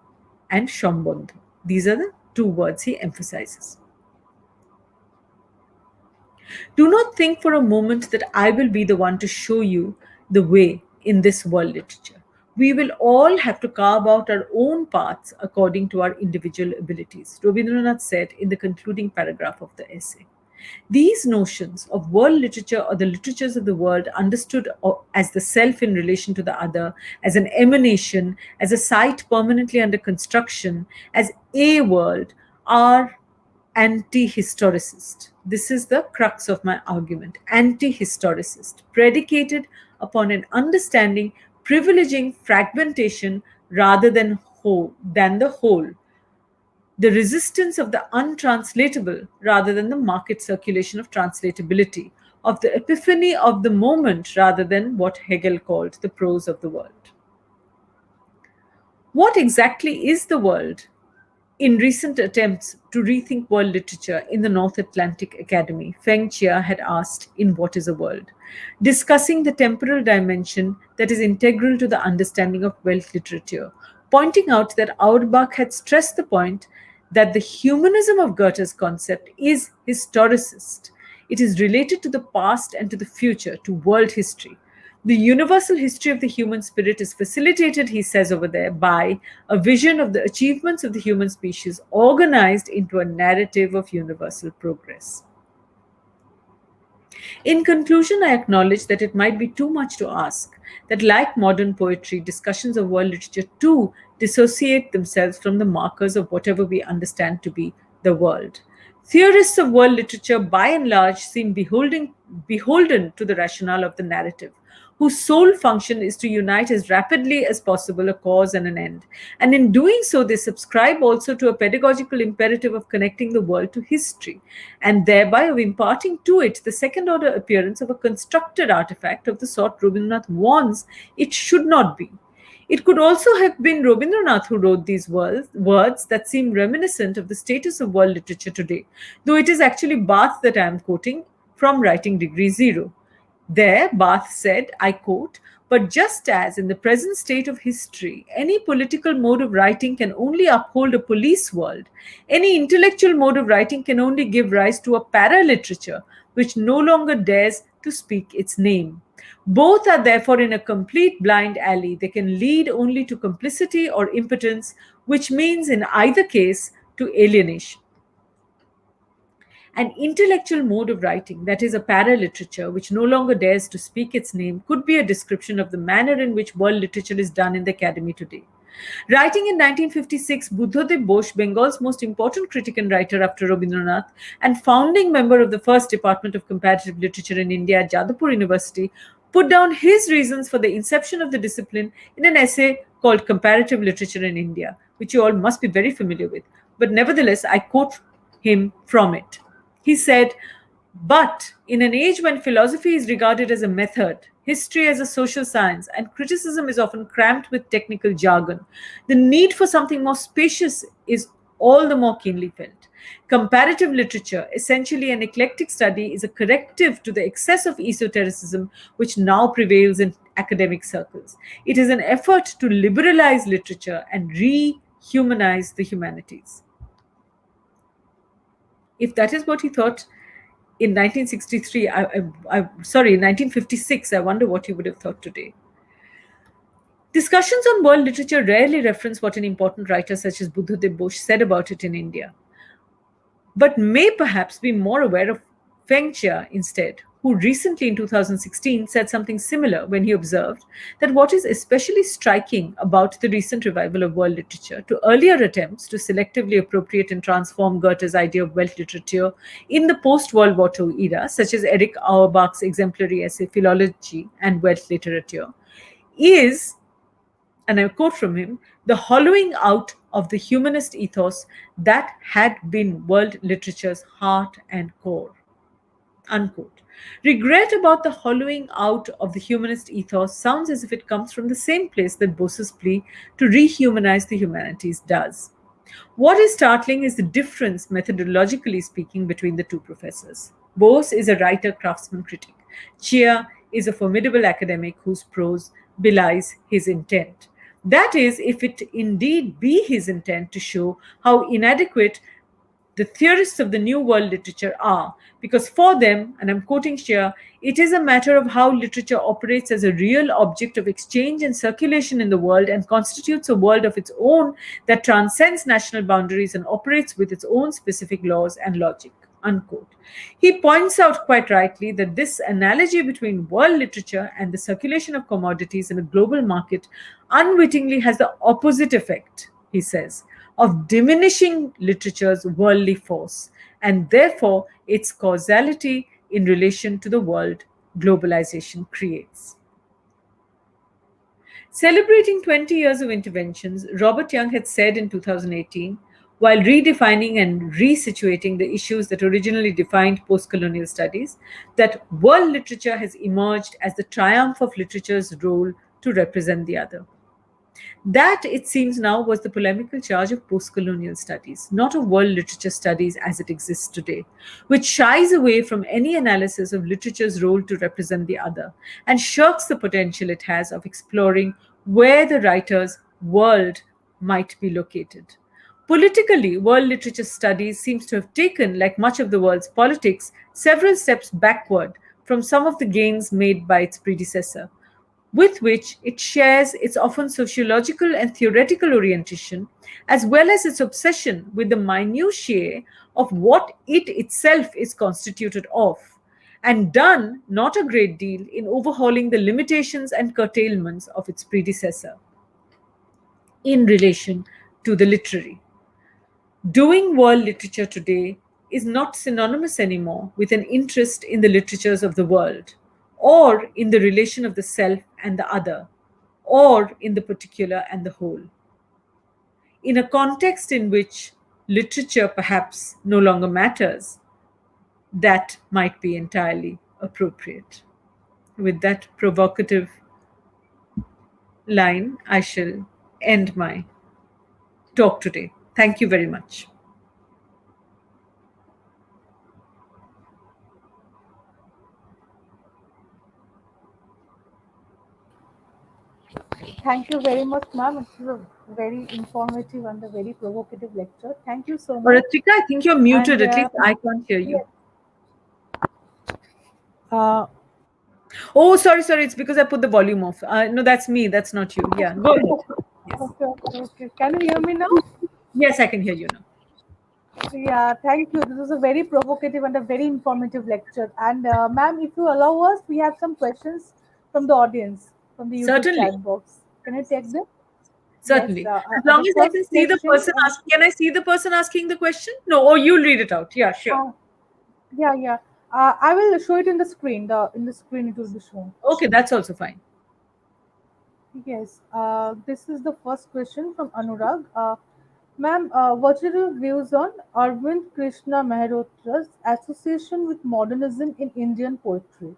and Shambandha. These are the two words he emphasizes. Do not think for a moment that I will be the one to show you the way in this world literature. We will all have to carve out our own paths according to our individual abilities, Rabindranath said in the concluding paragraph of the essay. These notions of world literature or the literatures of the world understood as the self in relation to the other, as an emanation, as a site permanently under construction, as a world, are anti-historicist. This is the crux of my argument. Anti-historicist, predicated upon an understanding privileging fragmentation rather than the whole. The resistance of the untranslatable rather than the market circulation of translatability, of the epiphany of the moment rather than what Hegel called the prose of the world. What exactly is the world? In recent attempts to rethink world literature in the North Atlantic Academy, Feng Chia had asked, in What is a World? Discussing the temporal dimension that is integral to the understanding of world literature, pointing out that Auerbach had stressed the point that the humanism of Goethe's concept is historicist. It is related to the past and to the future, to world history. The universal history of the human spirit is facilitated, he says over there, by a vision of the achievements of the human species organized into a narrative of universal progress. In conclusion, I acknowledge that it might be too much to ask that, like modern poetry, discussions of world literature too dissociate themselves from the markers of whatever we understand to be the world. Theorists of world literature, by and large, seem beholden to the rationale of the narrative, whose sole function is to unite as rapidly as possible a cause and an end. And in doing so, they subscribe also to a pedagogical imperative of connecting the world to history, and thereby of imparting to it the second order appearance of a constructed artifact of the sort Rabindranath warns it should not be. It could also have been Rabindranath who wrote these words that seem reminiscent of the status of world literature today, though it is actually Barth that I am quoting from Writing Degree Zero. There, Barth said, I quote, "But just as in the present state of history, any political mode of writing can only uphold a police world, any intellectual mode of writing can only give rise to a para-literature which no longer dares to speak its name. Both are therefore in a complete blind alley. They can lead only to complicity or impotence, which means in either case to alienation. An intellectual mode of writing, that is, a para-literature, which no longer dares to speak its name, could be a description of the manner in which world literature is done in the academy today." Writing in 1956, Buddhadev Bose, Bengal's most important critic and writer after Rabindranath, and founding member of the first Department of Comparative Literature in India at Jadavpur University, put down his reasons for the inception of the discipline in an essay called Comparative Literature in India, which you all must be very familiar with. But nevertheless, I quote him from it. He said, "But in an age when philosophy is regarded as a method, history as a social science, and criticism is often cramped with technical jargon, the need for something more spacious is all the more keenly felt. Comparative literature, essentially an eclectic study, is a corrective to the excess of esotericism which now prevails in academic circles. It is an effort to liberalize literature and rehumanize the humanities." If that is what he thought in 1963, sorry, in 1956, I wonder what he would have thought today. Discussions on world literature rarely reference what an important writer such as Buddhadev Bose said about it in India, but may perhaps be more aware of Feng Chia instead, who recently in 2016 said something similar when he observed that what is especially striking about the recent revival of world literature to earlier attempts to selectively appropriate and transform Goethe's idea of world literature in the post-World War II era, such as Erich Auerbach's exemplary essay Philology and World Literature, is, and I quote from him, "the hollowing out of the humanist ethos that had been world literature's heart and core." Unquote. Regret about the hollowing out of the humanist ethos sounds as if it comes from the same place that Bose's plea to rehumanize the humanities does. What is startling is the difference, methodologically speaking, between the two professors. Bose is a writer, craftsman, critic. Chia is a formidable academic whose prose belies his intent. That is, if it indeed be his intent to show how inadequate the theorists of the New World literature are, because for them, and I'm quoting Shea, "it is a matter of how literature operates as a real object of exchange and circulation in the world and constitutes a world of its own that transcends national boundaries and operates with its own specific laws and logic." Unquote. He points out quite rightly that this analogy between world literature and the circulation of commodities in a global market unwittingly has the opposite effect, he says, of diminishing literature's worldly force, and therefore its causality in relation to the world globalization creates. Celebrating 20 years of interventions, Robert Young had said in 2018, while redefining and resituating the issues that originally defined post-colonial studies, that world literature has emerged as the triumph of literature's role to represent the other. That, it seems now, was the polemical charge of post-colonial studies, not of world literature studies as it exists today, which shies away from any analysis of literature's role to represent the other and shirks the potential it has of exploring where the writer's world might be located. Politically, world literature studies seems to have taken, like much of the world's politics, several steps backward from some of the gains made by its predecessor, with which it shares its often sociological and theoretical orientation, as well as its obsession with the minutiae of what it itself is constituted of, and done not a great deal in overhauling the limitations and curtailments of its predecessor in relation to the literary. Doing world literature today is not synonymous anymore with an interest in the literatures of the world, or in the relation of the self and the other, or in the particular and the whole. In a context in which literature perhaps no longer matters, that might be entirely appropriate. With that provocative line, I shall end my talk today. Thank you very much. Thank you very much, ma'am. It was a very informative and a very provocative lecture. Thank you so Or much. Atrika, I think you're muted. And At least I can't hear you. yes, uh, Oh, sorry. It's because I put the volume off. No, that's me. That's not you. Yeah, go ahead. Yes. okay. Can you hear me now? Yes, I can hear you now. Yeah, thank you. This was a very provocative and a very informative lecture. And ma'am, if you allow us, we have some questions from the audience, from the YouTube Certainly. chat box. Can I take them? Yes. Certainly. As long The as I first can see the question. person asking. Can I see the person asking the question? No, or you'll read it out. Yeah, sure. Yeah. I will show it in the screen. In the screen, it will be shown. Okay, that's also fine. Yes. This is the first question from Anurag. Ma'am, what are your views on Arvind Krishna Mehrotra's association with modernism in Indian poetry?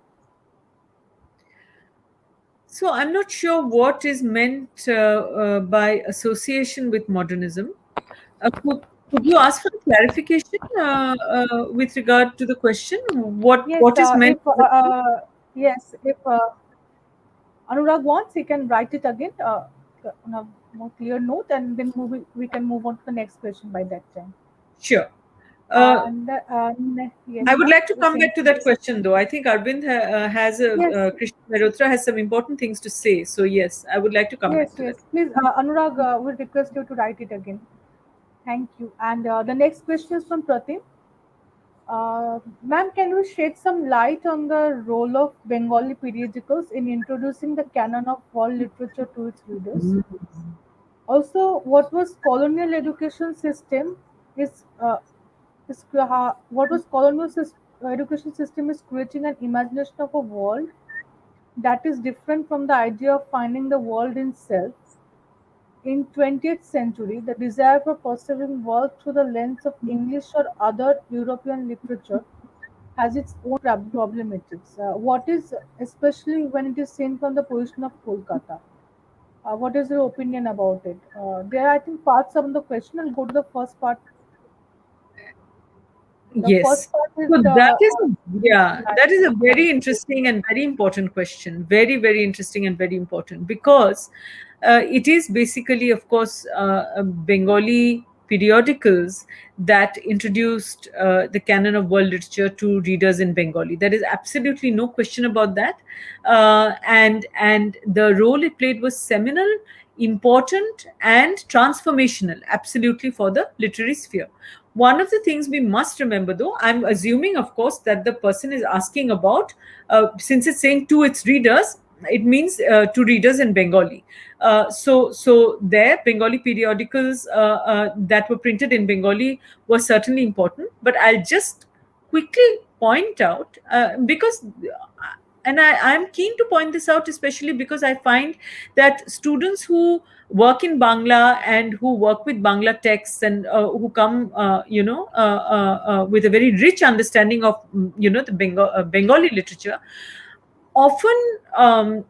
So I'm not sure what is meant by association with modernism. Could you ask for a clarification with regard to the question? Yes, What is meant? if Anurag wants, he can write it again on a more clear note, and then we can move on to the next question by that time. Sure. Uh, Yes, I would ma'am. like to The come same, back to that please. question, though. I think Arvind has Yes, Krishna Mehrotra has some important things to say. So yes, I would like to come back to that. yes. Please, Anurag, will request you to write it again. Thank you. And the next question is from Pratim. Ma'am, can you shed some light on the role of Bengali periodicals in introducing the canon of world literature to its readers? Also, what was colonial education system is what was education system is creating an imagination of a world that is different from the idea of finding the world in self. In 20th century, the desire for perceiving world through the lens of English or other European literature has its own problematics. What is, especially when it is seen from the position of Kolkata? What is your opinion about it? There are, I think, parts of the question. I'll go to the first part. The Yes. first part is So the that is a very interesting and very important question. Very, very interesting and very important because it is basically, of course, Bengali periodicals that introduced the canon of world literature to readers in Bengali. There is absolutely no question about that. And the role it played was seminal, important, and transformational, absolutely, for the literary sphere. One of the things we must remember, though, I'm assuming, of course, that the person is asking about, since it's saying to its readers, it means to readers in Bengali. So their Bengali periodicals that were printed in Bengali were certainly important. But I'll just quickly point out, because and I'm keen to point this out, especially because I find that students who work in Bangla and who work with Bangla texts and who come, with a very rich understanding of, the Bengali literature, often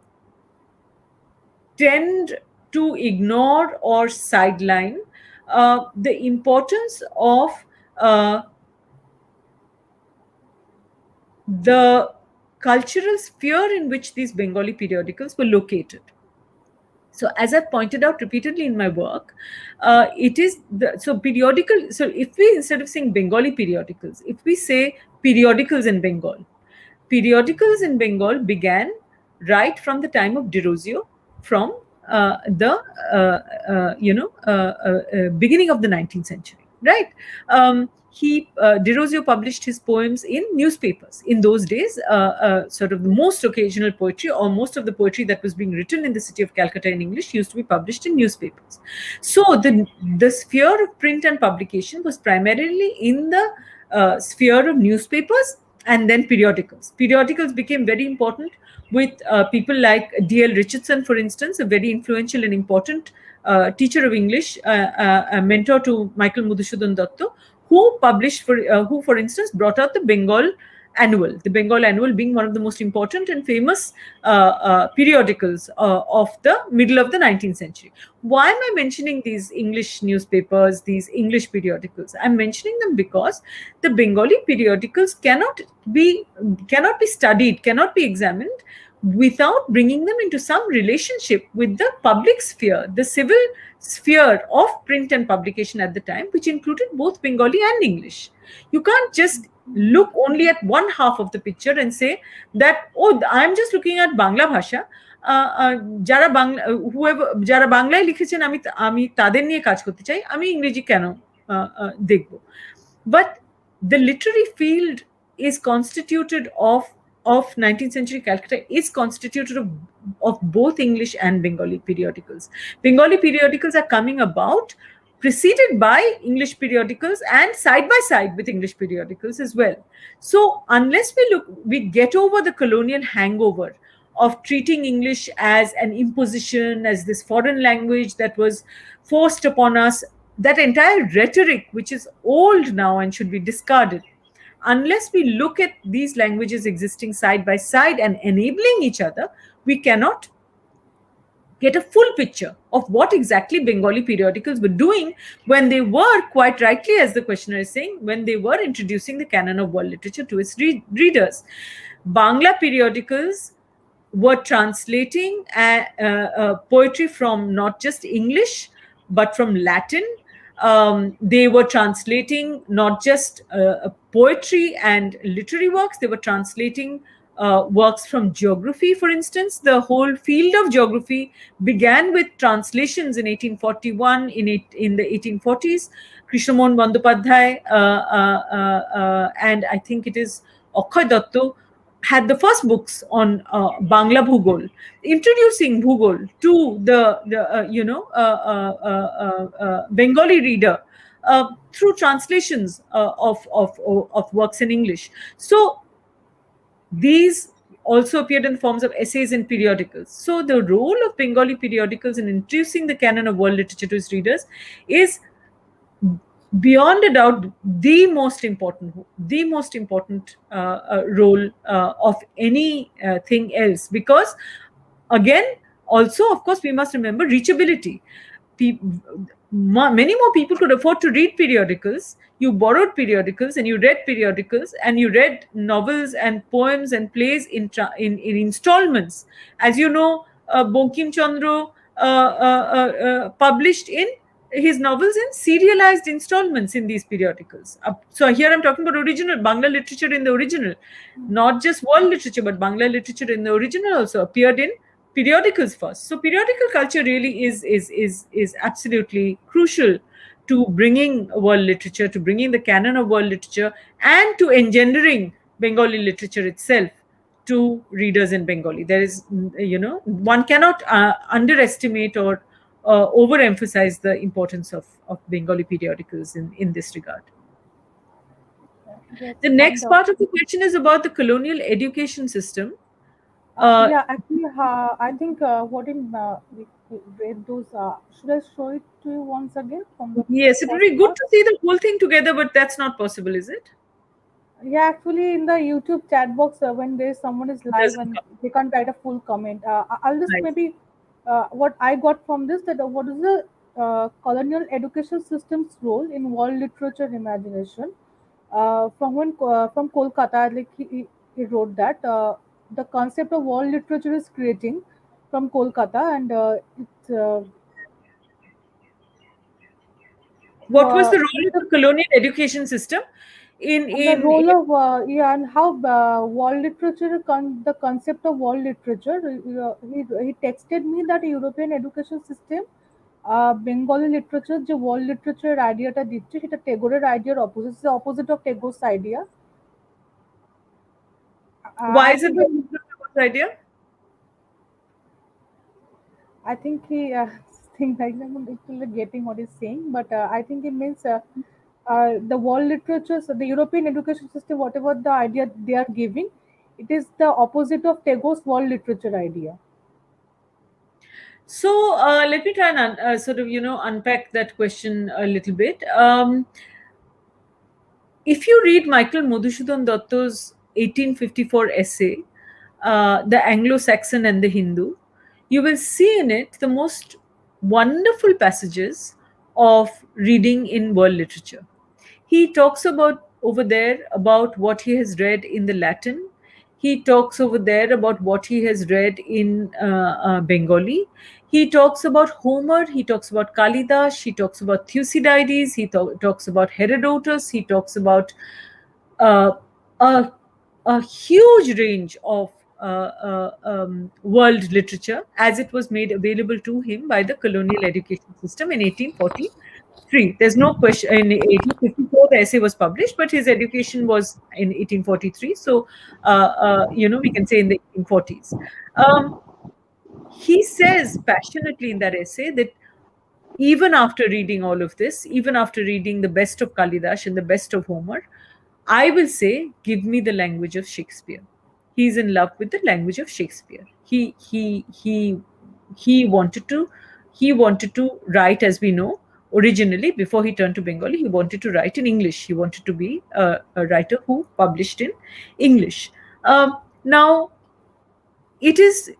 tend to ignore or sideline the importance of uh, the cultural sphere in which these Bengali periodicals were located. So, as I've pointed out repeatedly in my work, it is so periodical. So, if we, instead of saying Bengali periodicals, if we say periodicals in Bengal, periodicals in Bengal began right from the time of Derozio, from the beginning of the 19th century, right? Derozio published his poems in newspapers. In those days, sort of the most occasional poetry, or most of the poetry that was being written in the city of Calcutta in English, used to be published in newspapers. So the sphere of print and publication was primarily in the sphere of newspapers and then periodicals. Periodicals became very important with people like D.L. Richardson, for instance, a very influential and important teacher of English, a mentor to Michael Madhusudan Datta, who, for instance, brought out the Bengal Annual. The Bengal Annual being one of the most important and famous periodicals of the middle of the 19th century. Why am I mentioning these English newspapers, these English periodicals? I'm mentioning them because the Bengali periodicals cannot be studied, cannot be examined without bringing them into some relationship with the public sphere, the civil sphere of print and publication at the time, which included both Bengali and English. You can't just look only at one half of the picture and say that, oh, I'm just looking at Bangla Bhasha, যারা বাংলা যারা বাংলায় লিখেছেন আমি তাদের নিয়ে কাজ করতে চাই, আমি ইংরেজি কেন দেখব? But the literary field is constituted of 19th century Calcutta is constituted of both English and Bengali periodicals. Bengali periodicals are coming about preceded by English periodicals and side by side with English periodicals as well. So unless we get over the colonial hangover of treating English as an imposition, as this foreign language that was forced upon us, that entire rhetoric, which is old now and should be discarded, unless we look at these languages existing side by side and enabling each other, we cannot get a full picture of what exactly Bengali periodicals were doing when they were, quite rightly as the questioner is saying, when they were introducing the canon of world literature to its readers. Bangla periodicals were translating poetry from not just English, but from Latin. They were translating not just poetry and literary works, they were translating works from geography, for instance. The whole field of geography began with translations in 1841, in the 1840s. Krishnamohan Bandopadhyay and I think it is Akhay Datta had the first books on Bangla Bhugol, introducing Bhugol to the Bengali reader through translations of works in English. So these also appeared in the forms of essays in periodicals. So the role of Bengali periodicals in introducing the canon of world literature to its readers is beyond a doubt the most important role of anything else, because again, also of course we must remember reachability. Many more people could afford to read periodicals. You borrowed periodicals and you read periodicals and you read novels and poems and plays in installments. As you know, Bankim Chandra published in his novels in serialized installments in these periodicals. So here I'm talking about original Bangla literature in the original, not just world literature, but Bangla literature in the original also appeared in periodicals first. So periodical culture really is absolutely crucial to bringing world literature, to bringing the canon of world literature, and to engendering Bengali literature itself to readers in Bengali. There is, one cannot underestimate or overemphasize the importance of Bengali periodicals in this regard. Yes, the next part of the question is about the colonial education system. Actually, I think what in we read those. Should I show it to you once again? Yes, it would be good to see the whole thing together, but that's not possible, is it? Yeah, actually, in the YouTube chat box, when someone is live and they can't write a full comment, I'll just maybe what I got from this, that what is the colonial education system's role in world literature imagination? From Kolkata, like he wrote that the concept of world literature is creating from Kolkata, and uh, What was the role of the the colonial education system and the in role of yeah, and how world literature, the concept of world literature. He texted me that European education system, Bengali literature, যে world literature আইডিয়াটা দিচ্ছে সেটা টেগোরের আইডিয়ার opposite of Tagore's idea. why I is it think the good idea? I think he think I'm not actually getting what he's saying, but I think it means the world literature, so the European education system, whatever the idea they are giving, it is the opposite of Tagore's world literature idea. So let me try and sort of unpack that question a little bit. If you read Michael Madhusudan Datta's 1854 essay, The Anglo-Saxon and the Hindu, you will see in it the most wonderful passages of reading in world literature. He talks about over there about what he has read in the Latin. He talks over there about what he has read in Bengali. He talks about Homer. He talks about Kalidas. He talks about Thucydides. He talks about Herodotus. He talks about uh, a, a huge range of world literature as it was made available to him by the colonial education system in 1843. There's no question. In 1854, the essay was published, but his education was in 1843. So, we can say in the 1840s. He says passionately in that essay that even after reading all of this, even after reading the best of Kalidas and the best of Homer, I will say, give me the language of Shakespeare. He's in love with the language of Shakespeare. He wanted to write, as we know, originally before he turned to Bengali. He wanted to write in English. He wanted to be a writer who published in English. Now, it is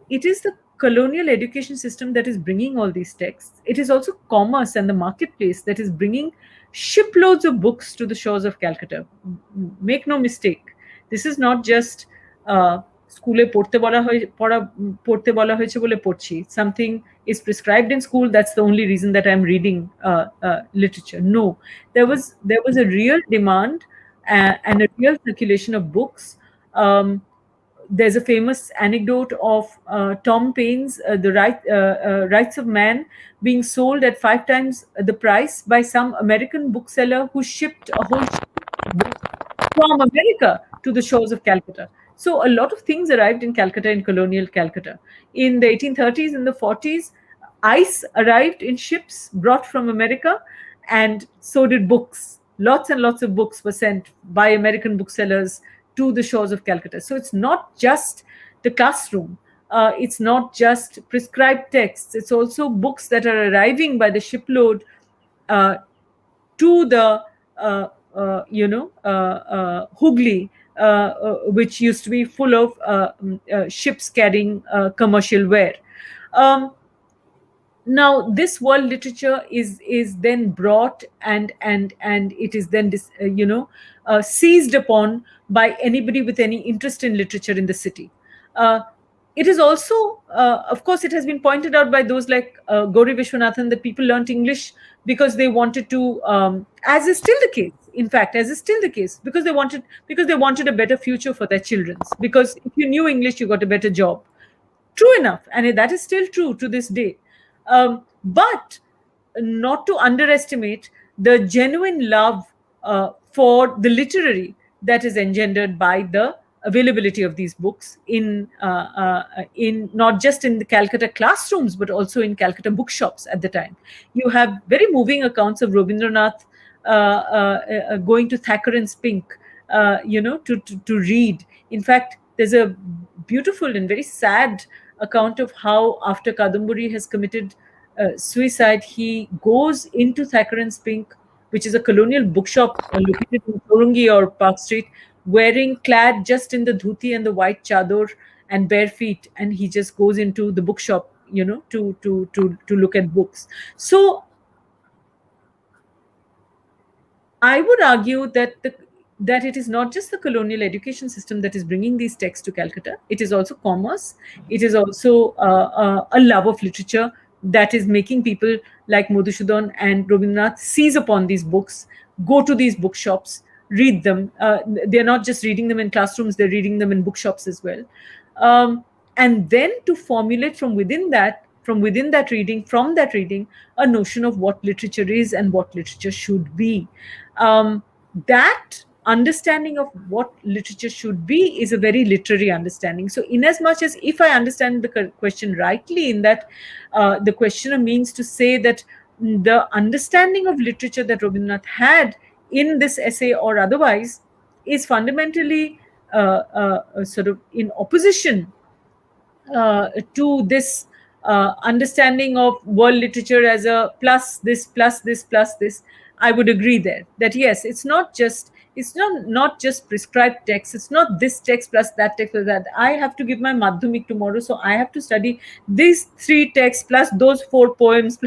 the colonial education system that is bringing all these texts. It is also commerce and the marketplace that is bringing shiploads of books to the shores of Calcutta. Make no mistake, this is not just স্কুলে পড়তে বলা হয়েছে বলে পড়ছি, something is prescribed in school, that's the only reason that I'm reading literature. No, there was a real demand and a real circulation of books. There's a famous anecdote of Tom Paine's The Rights of Man being sold at 5 times the price by some American bookseller who shipped a whole ship of books from America to the shores of Calcutta. So a lot of things arrived in Calcutta, in colonial Calcutta. In the 1830s and the 40s, ice arrived in ships brought from America, and so did books. Lots and lots of books were sent by American booksellers to the shores of Calcutta. So it's not just the classroom. It's not just prescribed texts. It's also books that are arriving by the shipload to the Hooghly, which used to be full of ships carrying commercial ware. Now this world literature is then brought and it is then seized upon by anybody with any interest in literature in the city. It is also, of course, it has been pointed out by those like Gauri Vishwanathan that people learnt English because they wanted to, as is still the case. In fact, as is still the case, because they wanted a better future for their children. Because if you knew English, you got a better job. True enough, and that is still true to this day. But not to underestimate the genuine love for the literary that is engendered by the availability of these books in not just in the Calcutta classrooms but also in Calcutta bookshops at the time. You have very moving accounts of Rabindranath going to Thackeray's Pink, to read. In fact, there's a beautiful and very sad account of how after Kadambari has committed suicide, he goes into Thackeray's Pink, which is a colonial bookshop located in Torungi or Park Street, clad just in the dhuti and the white chador and bare feet, and he just goes into the bookshop, to look at books. So I would argue that that it is not just the colonial education system that is bringing these texts to Calcutta. It is also commerce. It is also a love of literature that is making people like Madhusudan and Rabindranath seize upon these books, go to these bookshops, read them. They're not just reading them in classrooms, they're reading them in bookshops as well. And then to formulate from within that reading, a notion of what literature is and what literature should be. That understanding of what literature should be is a very literary understanding. So in as much as, if I understand the question rightly, in that the questioner means to say that the understanding of literature that Rabindranath had in this essay or otherwise is fundamentally sort of in opposition to this understanding of world literature as a plus this, I would agree there that yes, it's not just prescribed text. It's not this text plus that text plus that. I have to give my madhyamik tomorrow, so I have to study these 3 texts plus those 4 poems.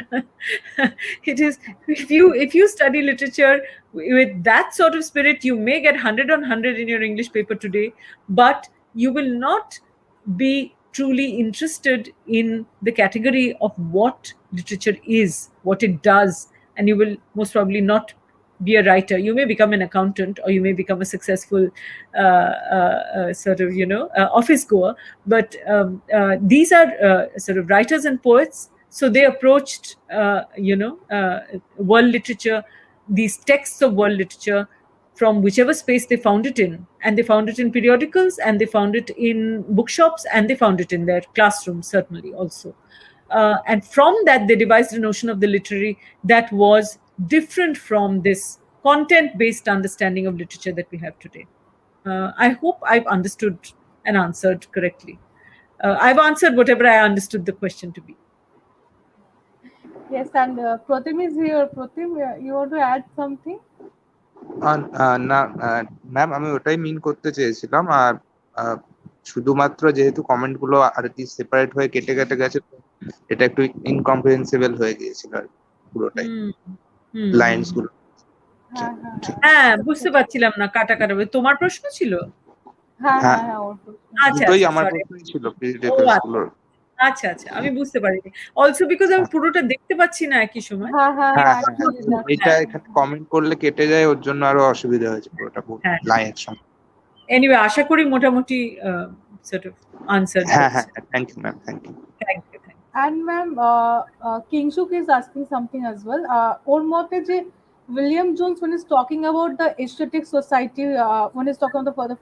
It is, if you study literature with that sort of spirit, you may get 100 on 100 in your English paper today, but you will not be truly interested in the category of what literature is, what it does, and you will most probably not be a writer. You may become an accountant, or you may become a successful sort of office goer, but these are sort of writers and poets. So they approached world literature, these texts of world literature, from whichever space they found it in. And they found it in periodicals, and they found it in bookshops, and they found it in their classrooms, certainly also. And from that, they devised a notion of the literary that was different from this content-based understanding of literature that we have today. I hope I've understood and answered correctly. I've answered whatever I understood the question to be. Yes, and Pratim is here. Pratim, you want to add something? না ma'am, আমি ওটাই মিন করতে চেয়েছিলাম। আর শুধুমাত্র যেহেতু comment গুলো আর কি separate হয়ে কেটে কেটে গেছে, এটা একটু ইনকম্প্রিহেন্সিবল হয়ে গিয়েছিল আর পুরোটাই লাইনস গুলো। হ্যাঁ, বুঝতে পারছিলাম না কাটা কাটা। তোমার প্রশ্ন ছিল? হ্যাঁ, আচ্ছা, দুটোই আমার প্রশ্নই ছিল প্রিডিটেটরস গুলোর। আচ্ছা, আমি বুঝতে পারিনি। অলসো বিকজ আমি পুরোটা দেখতে পাচ্ছি না একই সময়। এটা এখানে কমেন্ট করলে কেটে যায়, ওর জন্য আরো অসুবিধা হয়েছে পুরোটা লাইনের সময়। এনিওয়ে, আশা করি মোটামুটি sort of answered. হ্যাঁ, thank you ma'am, thank you. And ma'am, Kingshuk is asking something as well. ওর মতে যে William Jones, when he's talking about the aesthetic society, when he's talking about the